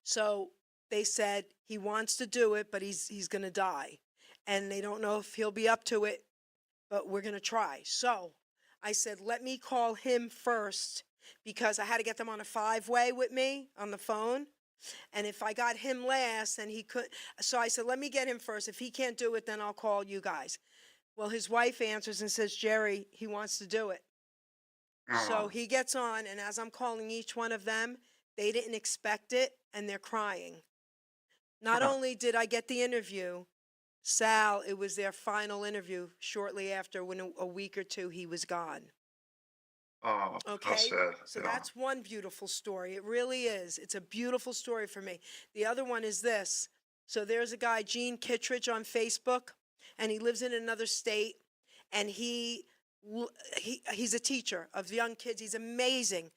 So they said he wants to do it, but he's going to die. And they don't know if he'll be up to it, but we're going to try. So I said, let me call him first, because I had to get them on a 5-way with me on the phone. And if I got him last, and he could, so I said, let me get him first. If he can't do it, then I'll call you guys. Well, his wife answers and says, "Jerry, he wants to do it." So he gets on, and as I'm calling each one of them, they didn't expect it, and they're crying. Not only did I get the interview, Sal, it was their final interview shortly after, when a week or two he was gone. Oh, Okay? how sad. So Yeah. that's one beautiful story. It really is. It's a beautiful story for me. The other one is this. So there's a guy, Gene Kittredge, on Facebook, and he lives in another state, and he's a teacher of young kids. He's amazing.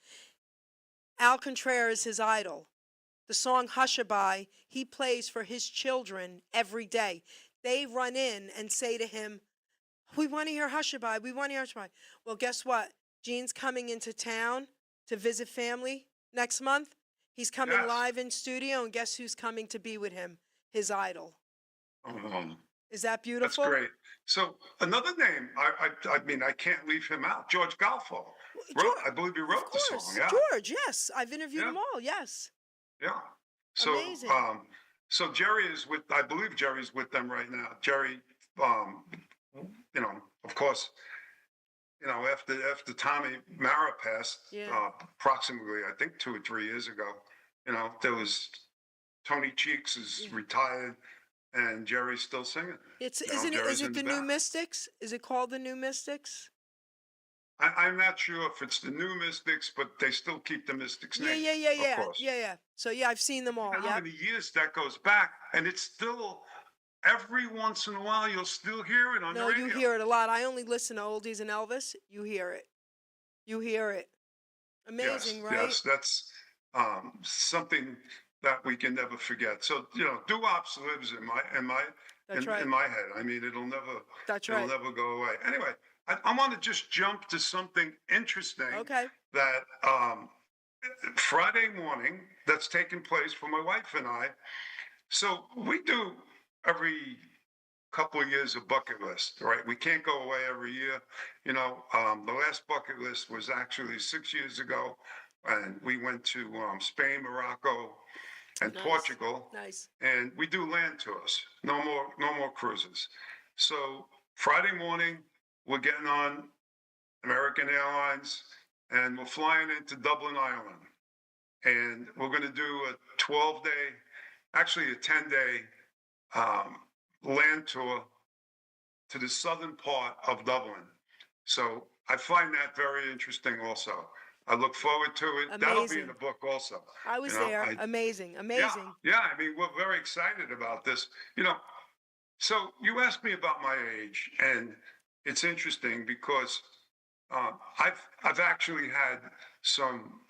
Al Contrara is his idol. The song Hushabye, he plays for his children every day. They run in and say to him, "We want to hear Hushabye. We want to hear Hushabye." Well, guess what? Gene's coming into town to visit family next month. He's coming Yes. live in studio, and guess who's coming to be with him? His idol. Is that That's beautiful? great. So another name, I mean, I can't leave him out. George Galfo. I believe he Of wrote the course. song. Yeah. George, yes. I've interviewed Yeah. them all, yes. Yeah. So, Amazing. so Jerry is I believe Jerry's with them right now. Jerry, of course, after Tommy Mara passed, Yeah. approximately, I think 2 or 3 years ago, there was Tony Cheeks is Yeah. retired and Jerry's still singing. Is Jerry's it in the the New back. Mystics? Is it called the New Mystics? I'm not sure if it's the new Mystics, but they still keep the Mystics Yeah, name, yeah, yeah, of yeah, course. yeah, yeah. So yeah, I've seen them You all. know how Yep. many years that goes back, and it's still every once in a while you'll still hear it on the No, you radio. hear it a lot. I only listen to oldies and Elvis. You hear it. You hear it. Yes, Amazing, right? yes, that's something that we can never forget. So doo-wops lives That's in right. my head. I mean, That's it'll right. never go away. Anyway, I want to just jump to something interesting Okay. that Friday morning that's taking place for my wife and I. So we do every couple of years a bucket list, right? We can't go away every year. The last bucket list was actually 6 years ago, and we went to Spain, Morocco, and Nice. Portugal, Nice. and we do land tours. No more cruises. So Friday morning, we're getting on American Airlines, and we're flying into Dublin, Ireland, and we're going to do a 12-day, actually a 10-day land tour to the southern part of Dublin. So I find that very interesting also. I look forward to it. That'll be in Amazing. the book also. I was there. I Amazing. yeah, Amazing. yeah. I mean, we're very excited about this. So you asked me about my age, and it's interesting because I've actually had some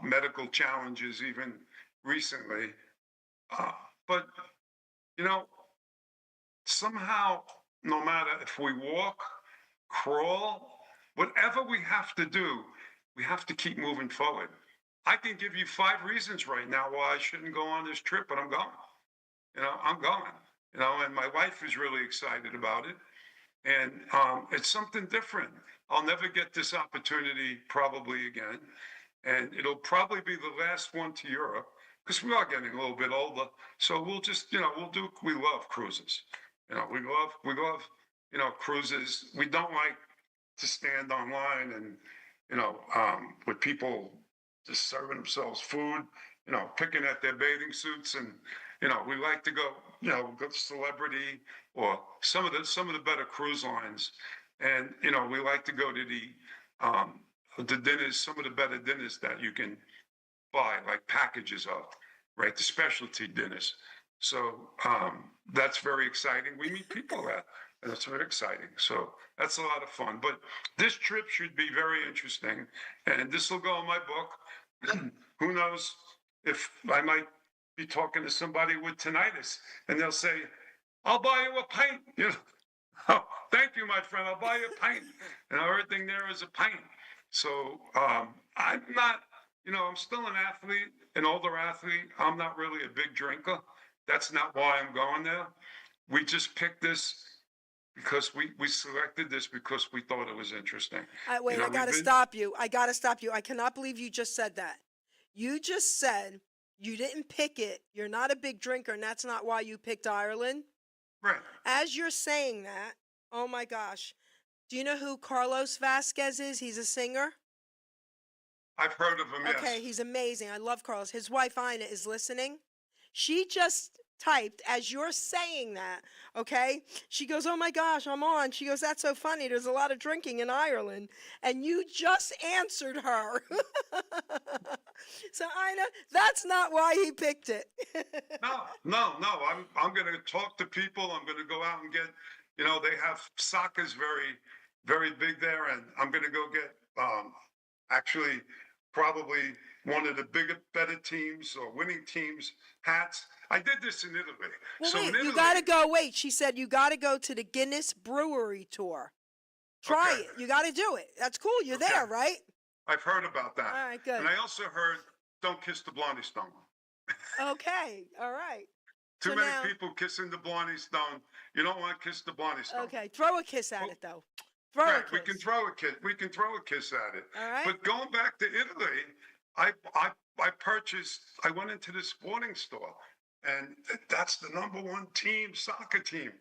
medical challenges even recently, uh, but you know somehow, no matter if we walk, crawl, whatever we have to do, we have to keep moving forward. I can give you 5 reasons right now why I shouldn't go on this trip, but I'm going. I'm going. And my wife is really excited about it. And it's something different. I'll never get this opportunity probably again. And it'll probably be the last one to Europe because we are getting a little bit older. So we'll just, we love cruises. We love, cruises. We don't like to stand online and, with people just serving themselves food, picking at their bathing suits. And, we like to go, go celebrity or some of the better cruise lines. And, we like to go to the dinners, some of the better dinners that you can buy, like packages of, right? The specialty dinners. So that's very exciting. We meet people there, and it's very exciting. So that's a lot of fun. But this trip should be very interesting, and this will go in my book. Who knows if I might be talking to somebody with tinnitus, and they'll say, "I'll buy you a pint." Oh, thank you, my friend. I'll buy you a pint. And everything there is a pint. So I'm not, I'm still an athlete, an older athlete. I'm not really a big drinker. That's not why I'm going there. We just picked this because we selected this because we thought it was interesting. Wait, I got to stop you. I got to stop you. I cannot believe you just said that. You just said you didn't pick it. You're not a big drinker, and that's not why you picked Ireland. Right. As you're saying that, oh my gosh. Do you know who Carlos Vasquez is? He's a singer. I've heard of him, Okay, yes. he's amazing. I love Carlos. His wife, Ina, is listening. She just typed, as you're saying that, okay? She goes, oh my gosh, I'm on. She goes, that's so funny. There's a lot of drinking in Ireland. And you just answered her. So, Ina, that's not why he picked it. No. I'm going to talk to people. I'm going to go out and get, they have soccer's very, very big there. And I'm going to go get actually probably one of the better teams or winning teams hats. I did this in Italy. Well, So wait, in Italy, you got to go. Wait, she said you got to go to the Guinness Brewery Tour. Try Okay. it. You got to do it. That's cool. You're Okay. there, right? I've heard about that. All right, good. And I also heard don't kiss the Blondie Stone. Okay, all right. Too So many now- people kissing the Blondie Stone. You don't want to kiss the Blondie Stone. Okay, throw a kiss at it, though. Throw Right, a kiss. we can throw a kiss. We can throw a kiss at it. All right. But going back to Italy, I went into the sporting store, and that's the #1 team, soccer team.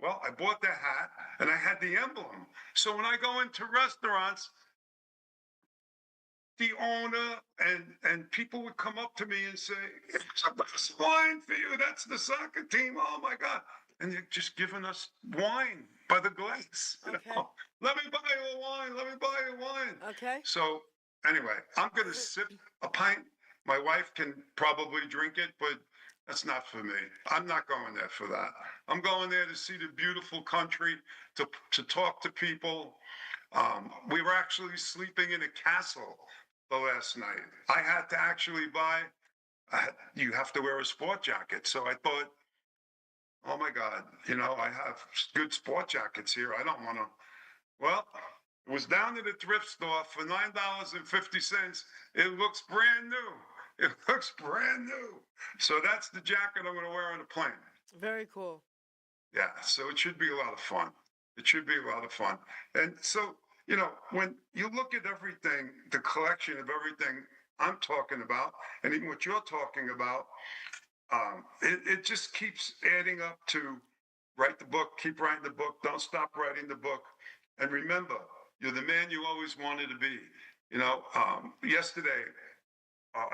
Well, I bought the hat and I had the emblem. So when I go into restaurants, the owner and people would come up to me and say, "It's a glass of wine for you. That's the soccer team. Oh my God." And they're just giving us wine by the glass. Okay. Let me buy you a wine. Let me buy you a wine. Okay. So anyway, I'm going to sip a pint. My wife can probably drink it, but that's not for me. I'm not going there for that. I'm going there to see the beautiful country, to talk to people. We were actually sleeping in a castle the last night. I had to actually buy, you have to wear a sport jacket. So I thought, oh my God, I have good sport jackets here. I don't want to. Well, it was down at the thrift store for $9.50. It looks brand new. It looks brand new. So that's the jacket I'm going to wear on the plane. Very cool. Yeah, so it should be a lot of fun. It should be a lot of fun. And so, when you look at everything, the collection of everything I'm talking about, and even what you're talking about, it just keeps adding up to write the book, keep writing the book, don't stop writing the book. And remember, you're the man you always wanted to be. Yesterday,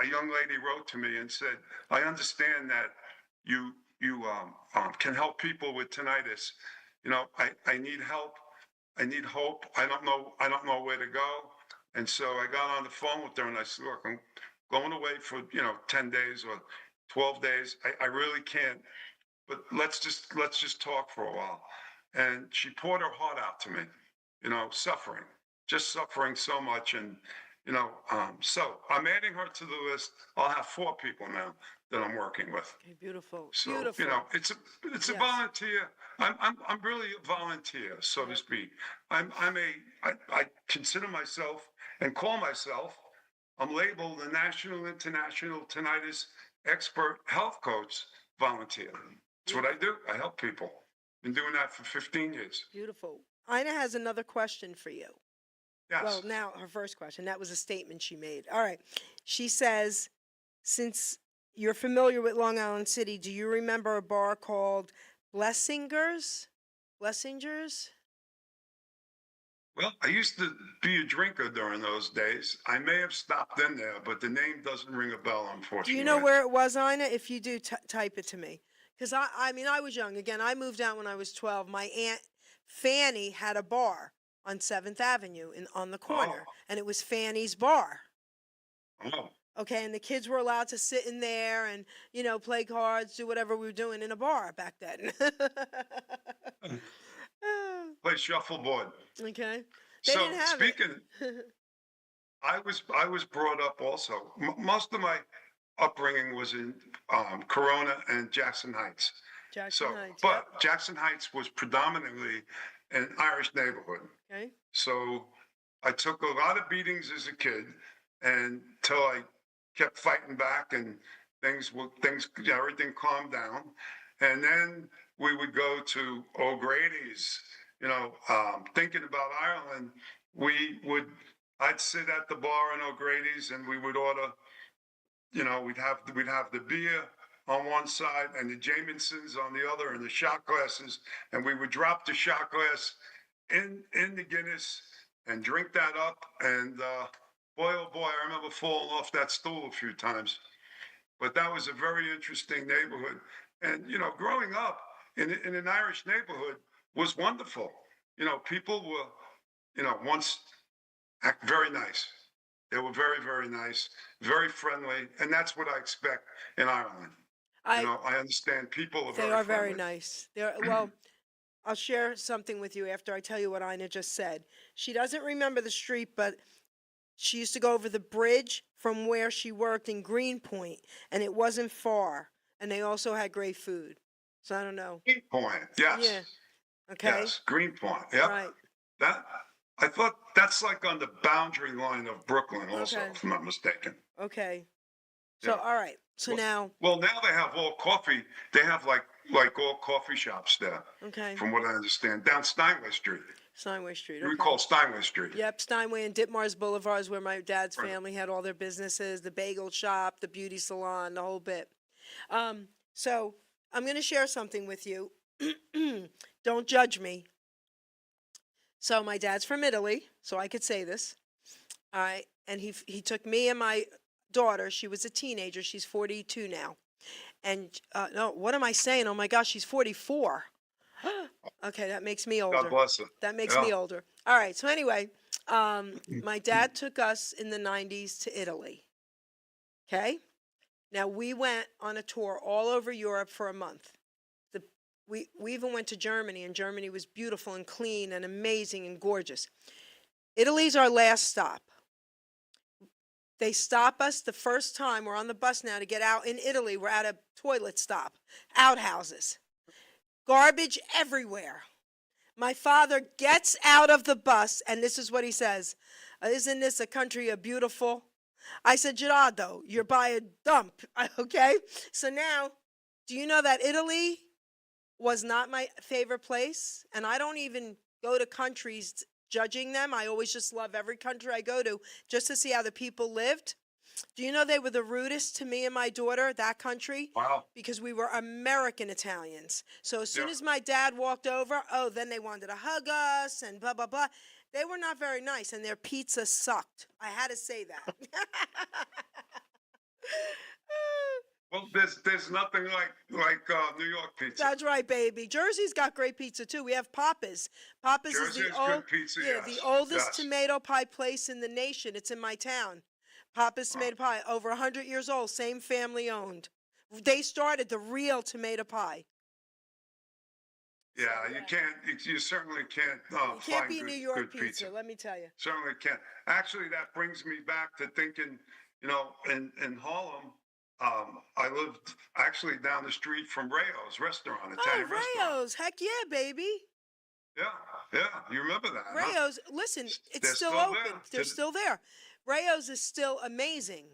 a young lady wrote to me and said, "I understand that you can help people with tinnitus. I need help. I need hope. I don't know where to go." And so I got on the phone with her and I said, "Look, I'm going away for 10 days or 12 days. I really can't, but let's just talk for a while." And she poured her heart out to me, suffering, just suffering so much. And so I'm adding her to the list. I'll have 4 people now that I'm working with. Okay, beautiful. So Beautiful. it's a Yes. volunteer. I'm really a volunteer, so to speak. I consider myself and call myself. I'm labeled a national, international tinnitus expert health coach volunteer. That's what I do. I help people. Been doing that for 15 years. Beautiful. Ina has another question for you. Yes. Well, now her first question. That was a statement she made. All right. She says, since you're familiar with Long Island City, do you remember a bar called Blessingers? Blessingers? Well, I used to be a drinker during those days. I may have stopped in there, but the name doesn't ring a bell, unfortunately. Do you know where it was, Ina? If you do, type it to me. Because I mean, I was young. Again, I moved out when I was 12. My Aunt Fanny had a bar on 7th Avenue on the corner, and it was Fanny's Bar. Oh, Okay, and the kids were allowed to sit in there and, play cards, do whatever we were doing in a bar back then. play shuffleboard. Okay. They So didn't have speaking, it. I was brought up also. Most of my upbringing was in Corona and Jackson Heights. Jackson Heights, But Jackson Heights was predominantly an Irish neighborhood. Okay. So I took a lot of beatings as a kid, until I kept fighting back, and everything calmed down. And then we would go to O'Grady's. Thinking about Ireland, I'd sit at the bar in O'Grady's, and we would order. We'd have the beer on one side and the Jamesons on the other, and the shot glasses, and we would drop the shot glass in the Guinness and drink that up. And boy, oh boy, I remember falling off that stool a few times. But that was a very interesting neighborhood. And growing up in an Irish neighborhood was wonderful. People were, once act very nice. They were very, very nice, very friendly, and that's what I expect in Ireland. I understand people are They are very friendly. nice. Well, I'll share something with you after I tell you what Ina just said. She doesn't remember the street, but she used to go over the bridge from where she worked in Greenpoint, and it wasn't far. And they also had great food. So I don't know. Greenpoint, yes. Yeah. Okay. Yes, Greenpoint. Yep. Right. I thought that's like on the boundary line of Brooklyn, also, Okay. if I'm not mistaken. Okay. So, Yeah. all right. So now, Well, now they have all coffee. They have like all coffee shops there, okay, from what I understand, down Steinway Street. Steinway Street. You Okay. recall Steinway Street? Yep, Steinway and Ditmars Boulevard is where my dad's Right. family had all their businesses, the bagel shop, the beauty salon, the whole bit. So I'm going to share something with you. Don't judge me. So my dad's from Italy, so I could say this. All right, and he took me and my daughter. She was a teenager. She's 42 now. And no, what am I saying? Oh my gosh, she's 44. Okay, that makes me older. God bless her. That makes Yeah. me older. All right, so anyway, my dad took us in the 90s to Italy. Okay? Now we went on a tour all over Europe for a month. We even went to Germany, and Germany was beautiful and clean and amazing and gorgeous. Italy's our last stop. They stop us the first time. We're on the bus now to get out in Italy. We're at a toilet stop, outhouses, garbage everywhere. My father gets out of the bus, and this is what he says. Isn't this a country of beautiful? I said, Gerardo, you're by a dump, okay? So now, do you know that Italy was not my favorite place? And I don't even go to countries judging them. I always just love every country I go to just to see how the people lived. Do you know they were the rudest to me and my daughter, that country? Wow. Because we were American Italians. So as soon Yeah. as my dad walked over, then they wanted to hug us and blah, blah, blah. They were not very nice, and their pizza sucked. I had to say that. Well, there's nothing like New York pizza. That's right, baby. Jersey's got great pizza too. We have Papa's. Papa's Jersey is has the good old, pizza, yeah, yes, the oldest yes. tomato pie place in the nation. It's in my town. Papa's tomato pie, over 100 years old, same family owned. They started the real tomato pie. Yeah, you certainly can't You can't find beat good, New York good pizza, let me tell you. Certainly can't. Actually, that brings me back to thinking, in Harlem, I lived actually down the street from Rayo's restaurant, Italian restaurant. Rayo's, heck yeah, baby. Yeah, you remember that, huh? Rayo's, listen, it's They're still still open. there. They're still there. Rayo's is still amazing.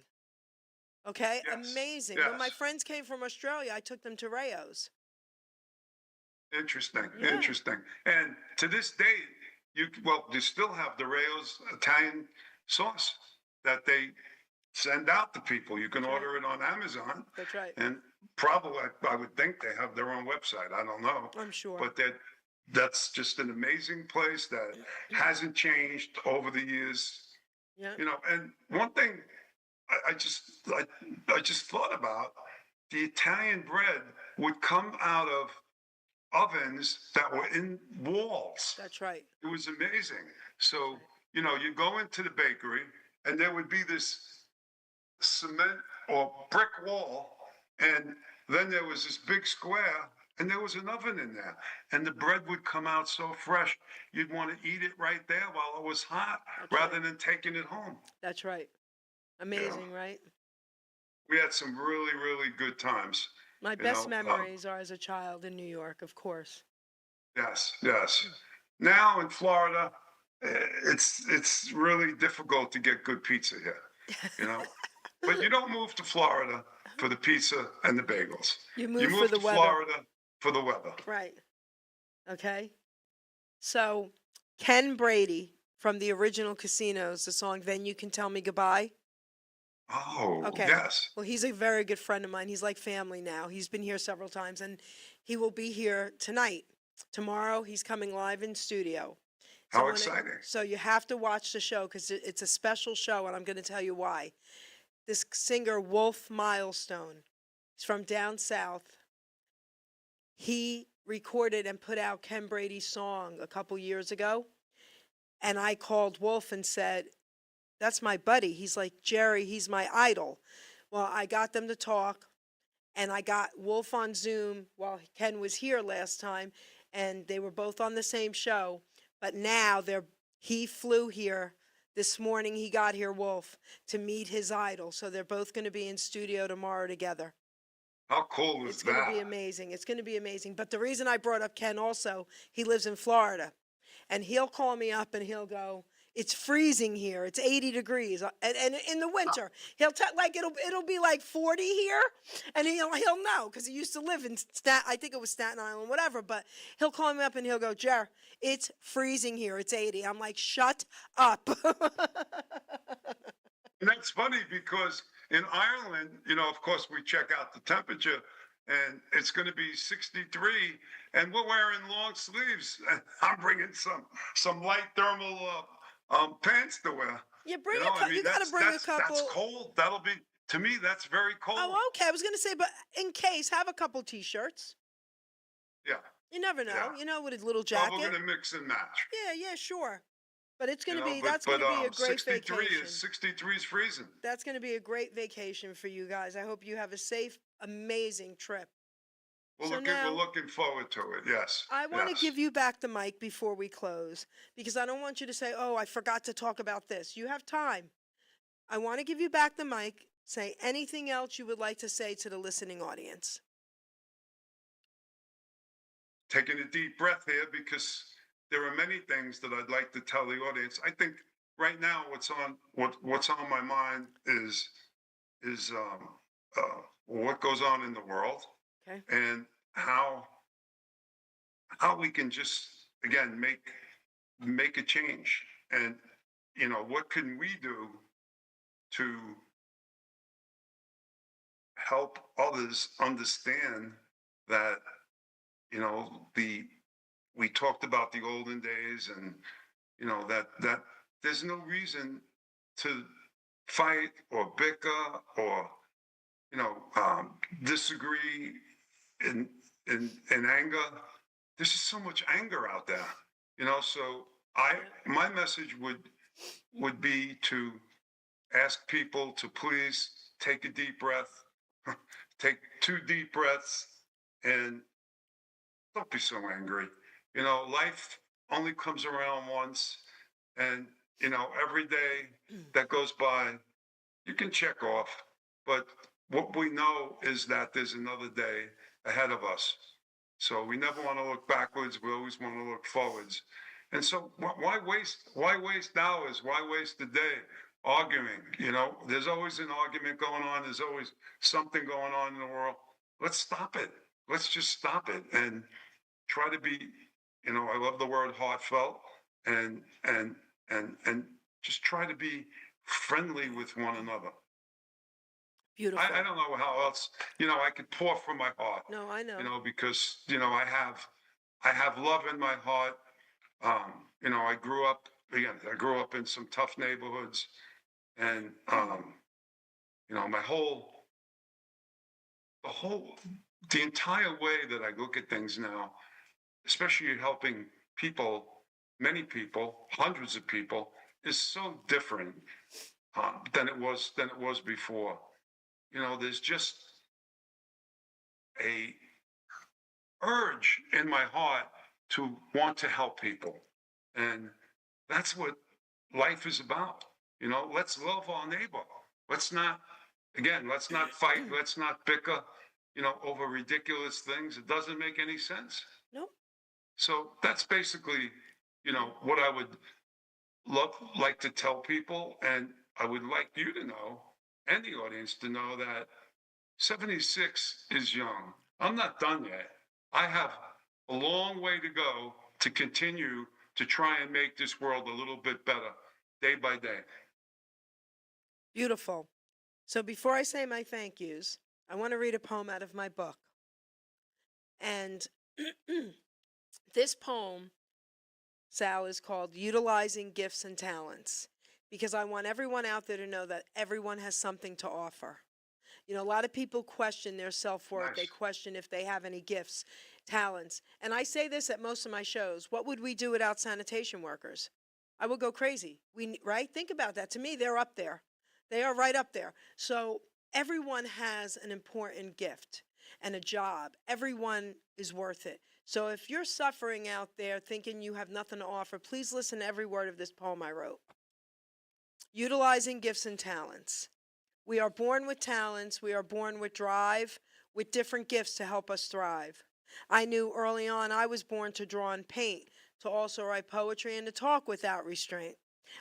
Okay, Yes, amazing. When my yes. friends came from Australia, I took them to Rayo's. Interesting, Yeah. interesting. And to this day, you still have the Rayo's Italian sauce that they send out to people. You can That's right. order it on Amazon. That's right. And probably, I would think they have their own website. I don't know. I'm sure. But that's just an amazing place that hasn't changed over the years. Yeah. And one thing I just thought about, the Italian bread would come out of ovens that were in walls. That's right. It was amazing. So, you go into the bakery and there would be this cement or brick wall, and then there was this big square, and there was an oven in there, and the bread would come out so fresh, you'd want to eat it right there while it was hot, That's rather right. than taking it home. That's right. Amazing, right? We had some really, really good times. My You best know, memories are as a child in New York, of course. Yes, yes. Now in Florida, it's really difficult to get good pizza here. But you don't move to Florida for the pizza and the bagels. You move for the to weather. Florida for the weather. Right. Okay. So, Ken Brady from the original Casinos, the song Then You Can Tell Me Goodbye. Oh, Okay. yes. Well, he's a very good friend of mine. He's like family now. He's been here several times, and he will be here tonight. Tomorrow, he's coming live in studio. How when exciting. So you have to watch the show because it's a special show, and I'm going to tell you why. This singer, Wolf Milestone, he's from down south. He recorded and put out Ken Brady's song a couple years ago, and I called Wolf and said, that's my buddy. He's like, Jerry, he's my idol. Well, I got them to talk, and I got Wolf on Zoom while Ken was here last time, and they were both on the same show. But now he flew here this morning. He got here, Wolf, to meet his idol. So they're both going to be in studio tomorrow together. How cool is It's going to that? be amazing. It's going to be amazing. But the reason I brought up Ken also, he lives in Florida. And he'll call me up and he'll go, it's freezing here. It's 80 degrees. And in the winter, he'll it'll be like 40 here. And he'll know because he used to live in I think it was Staten Island, whatever. But he'll call me up and he'll go, Jer, it's freezing here. It's 80. I'm like, shut up. And that's funny because in Ireland, of course, we check out the temperature. and it's going to be 63, and we're wearing long sleeves. And I'm bringing some light thermal pants to wear. Yeah, bring You know, I mean, you got to bring a that's couple. cold. That'll be, to me, that's very cold. Oh, okay. I was going to say, but in case, have a couple t-shirts. Yeah, You never know. yeah. You know, with a little Well, we're jacket. going to mix and match. Yeah, sure. But it's going You to know, be, but that's going to be a great 63 vacation. is 63 is freezing. That's going to be a great vacation for you guys. I hope you have a safe, amazing trip. We're So looking, now- we're looking forward to it. Yes. I want to yes. give you back the mic before we close because I don't want you to say, oh, I forgot to talk about this. You have time. I want to give you back the mic. Say anything else you would like to say to the listening audience. Taking a deep breath here because there are many things that I'd like to tell the audience. I think right now what's on my mind is what goes on in the world. Okay. And how we can just again make a change. And you know, what can we do to help others understand that, you know, we talked about the olden days, and you know that there's no reason to fight or bicker or, you know, disagree in anger. There's just so much anger out there, you know. So my message would be to ask people to please take a deep breath, take 2 deep breaths, and don't be so angry. You know, life only comes around once, and you know, every day that goes by, you can check off. But what we know is that there's another day ahead of us. So we never want to look backwards. We always want to look forwards. And so why waste hours? Why waste the day arguing? You know, there's always an argument going on. There's always something going on in the world. Let's stop it. Let's just stop it and try to be, you know, I love the word heartfelt, and just try to be friendly with one another. Beautiful. I don't know how else, you know, I could pour from my heart. No, I know. You know, because, you know, I have love in my heart. You know, I grew up in some tough neighborhoods, and, you know, the entire way that I look at things now, especially helping people, many people, hundreds of people, is so different than it was before. You know, there's just a urge in my heart to want to help people. And that's what life is about. You know, let's love our neighbor. Let's not fight. Let's not bicker, you know, over ridiculous things. It doesn't make any sense. Nope. So that's basically, you know, what I would like to tell people. And I would like you to know, and the audience to know, that 76 is young. I'm not done yet. I have a long way to go to continue to try and make this world a little bit better day by day. Beautiful. So before I say my thank yous, I want to read a poem out of my book. And this poem, Sal, is called Utilizing Gifts and Talents, because I want everyone out there to know that everyone has something to offer. You know, a lot of people question their self-worth. Nice. They question if they have any gifts, talents. And I say this at most of my shows. What would we do without sanitation workers? I would go crazy. Right? Think about that. To me, they're up there. They are right up there. So everyone has an important gift and a job. Everyone is worth it. So if you're suffering out there thinking you have nothing to offer, please listen to every word of this poem I wrote. Utilizing Gifts and Talents. We are born with talents. We are born with drive, with different gifts to help us thrive. I knew early on I was born to draw and paint, to also write poetry and to talk without restraint.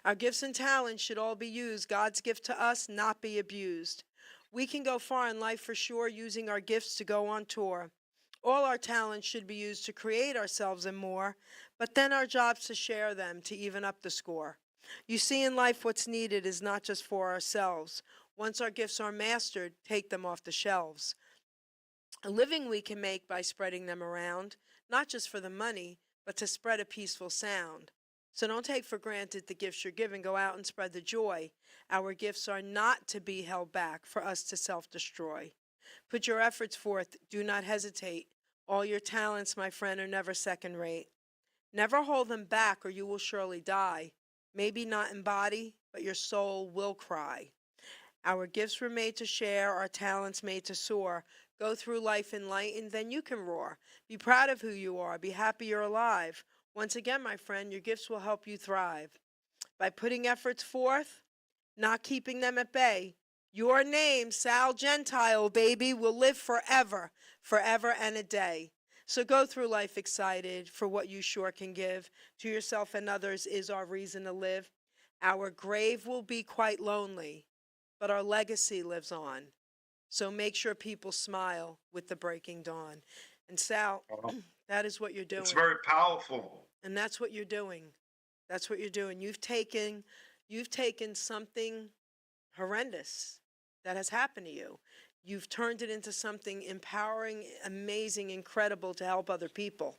Our gifts and talents should all be used. God's gift to us, not be abused. We can go far in life for sure, using our gifts to go on tour. All our talents should be used to create ourselves and more, but then our job's to share them, to even up the score. You see, in life, what's needed is not just for ourselves. Once our gifts are mastered, take them off the shelves. A living we can make by spreading them around, not just for the money, but to spread a peaceful sound. So don't take for granted the gifts you're given. Go out and spread the joy. Our gifts are not to be held back for us to self-destroy. Put your efforts forth. Do not hesitate. All your talents, my friend, are never second rate. Never hold them back or you will surely die. Maybe not in body, but your soul will cry. Our gifts were made to share, our talents made to soar. Go through life enlightened, then you can roar. Be proud of who you are. Be happy you're alive. Once again, my friend, your gifts will help you thrive. By putting efforts forth, not keeping them at bay, your name, Sal Gentile, baby, will live forever, forever and a day. So go through life excited for what you sure can give. To yourself and others is our reason to live. Our grave will be quite lonely, but our legacy lives on. So make sure people smile with the breaking dawn. And Sal, that is what you're doing. It's very powerful. And that's what you're doing. That's what you're doing. You've taken something horrendous that has happened to you. You've turned it into something empowering, amazing, incredible to help other people.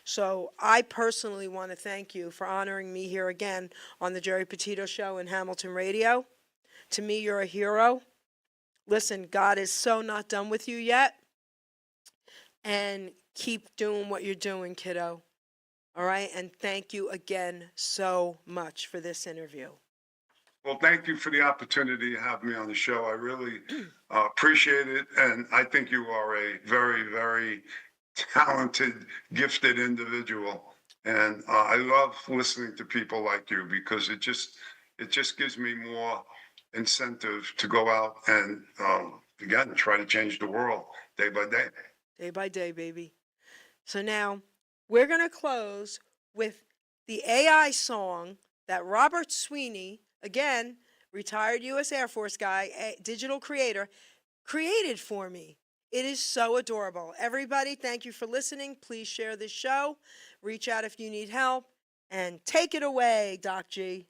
So I personally want to thank you for honoring me here again on the Geri Petito Show in Hamilton Radio. To me, you're a hero. Listen, God is so not done with you yet. And keep doing what you're doing, kiddo. All right? And thank you again so much for this interview. Well, thank you for the opportunity to have me on the show. I really appreciate it. And I think you are a very, very talented, gifted individual. And I love listening to people like you because it just gives me more incentive to go out and, again, try to change the world day by day. Day by day, baby. So now we're going to close with the AI song that Robert Sweeney, again, retired U.S. Air Force guy, digital creator, created for me. It is so adorable. Everybody, thank you for listening. Please share this show. Reach out if you need help. And take it away, Doc G.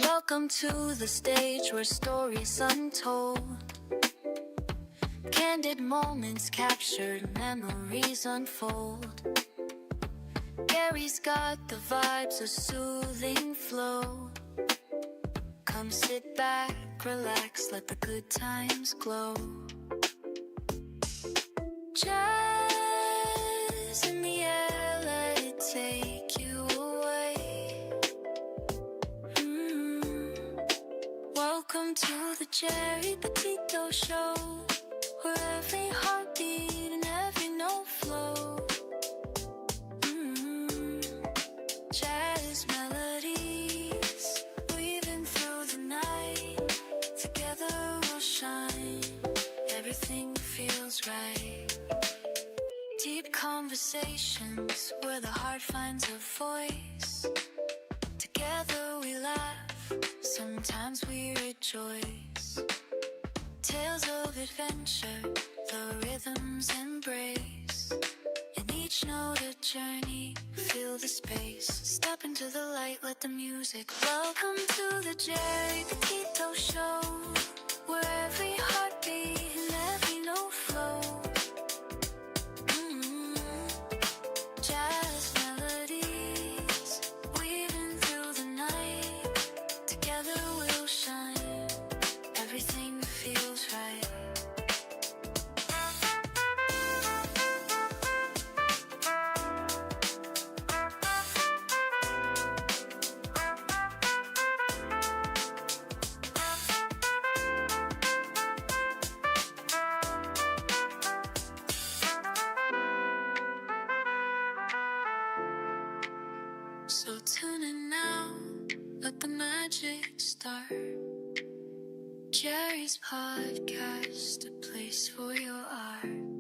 Welcome to the stage where stories untold, candid moments captured, memories unfold. Gary's got the vibes, a soothing flow. Come sit back, relax, let the good times glow. Jazz in the air, let it take you away. Welcome to the Geri Petito Show, where every heartbeat and every note flow. Jazz melodies weaving through the night. Together we'll shine. Everything feels right. Deep conversations where the heart finds a voice. Together we laugh, sometimes we rejoice. Tales of adventure, the rhythms embrace. In each note a journey, feel the space. Step into the light, let the music. Welcome to the Geri Petito Show, where every heartbeat and every note flow. Jazz melodies weaving through the night. Together we'll shine. Everything feels right. So tune in now, let the magic start. Geri's podcast, a place for your art.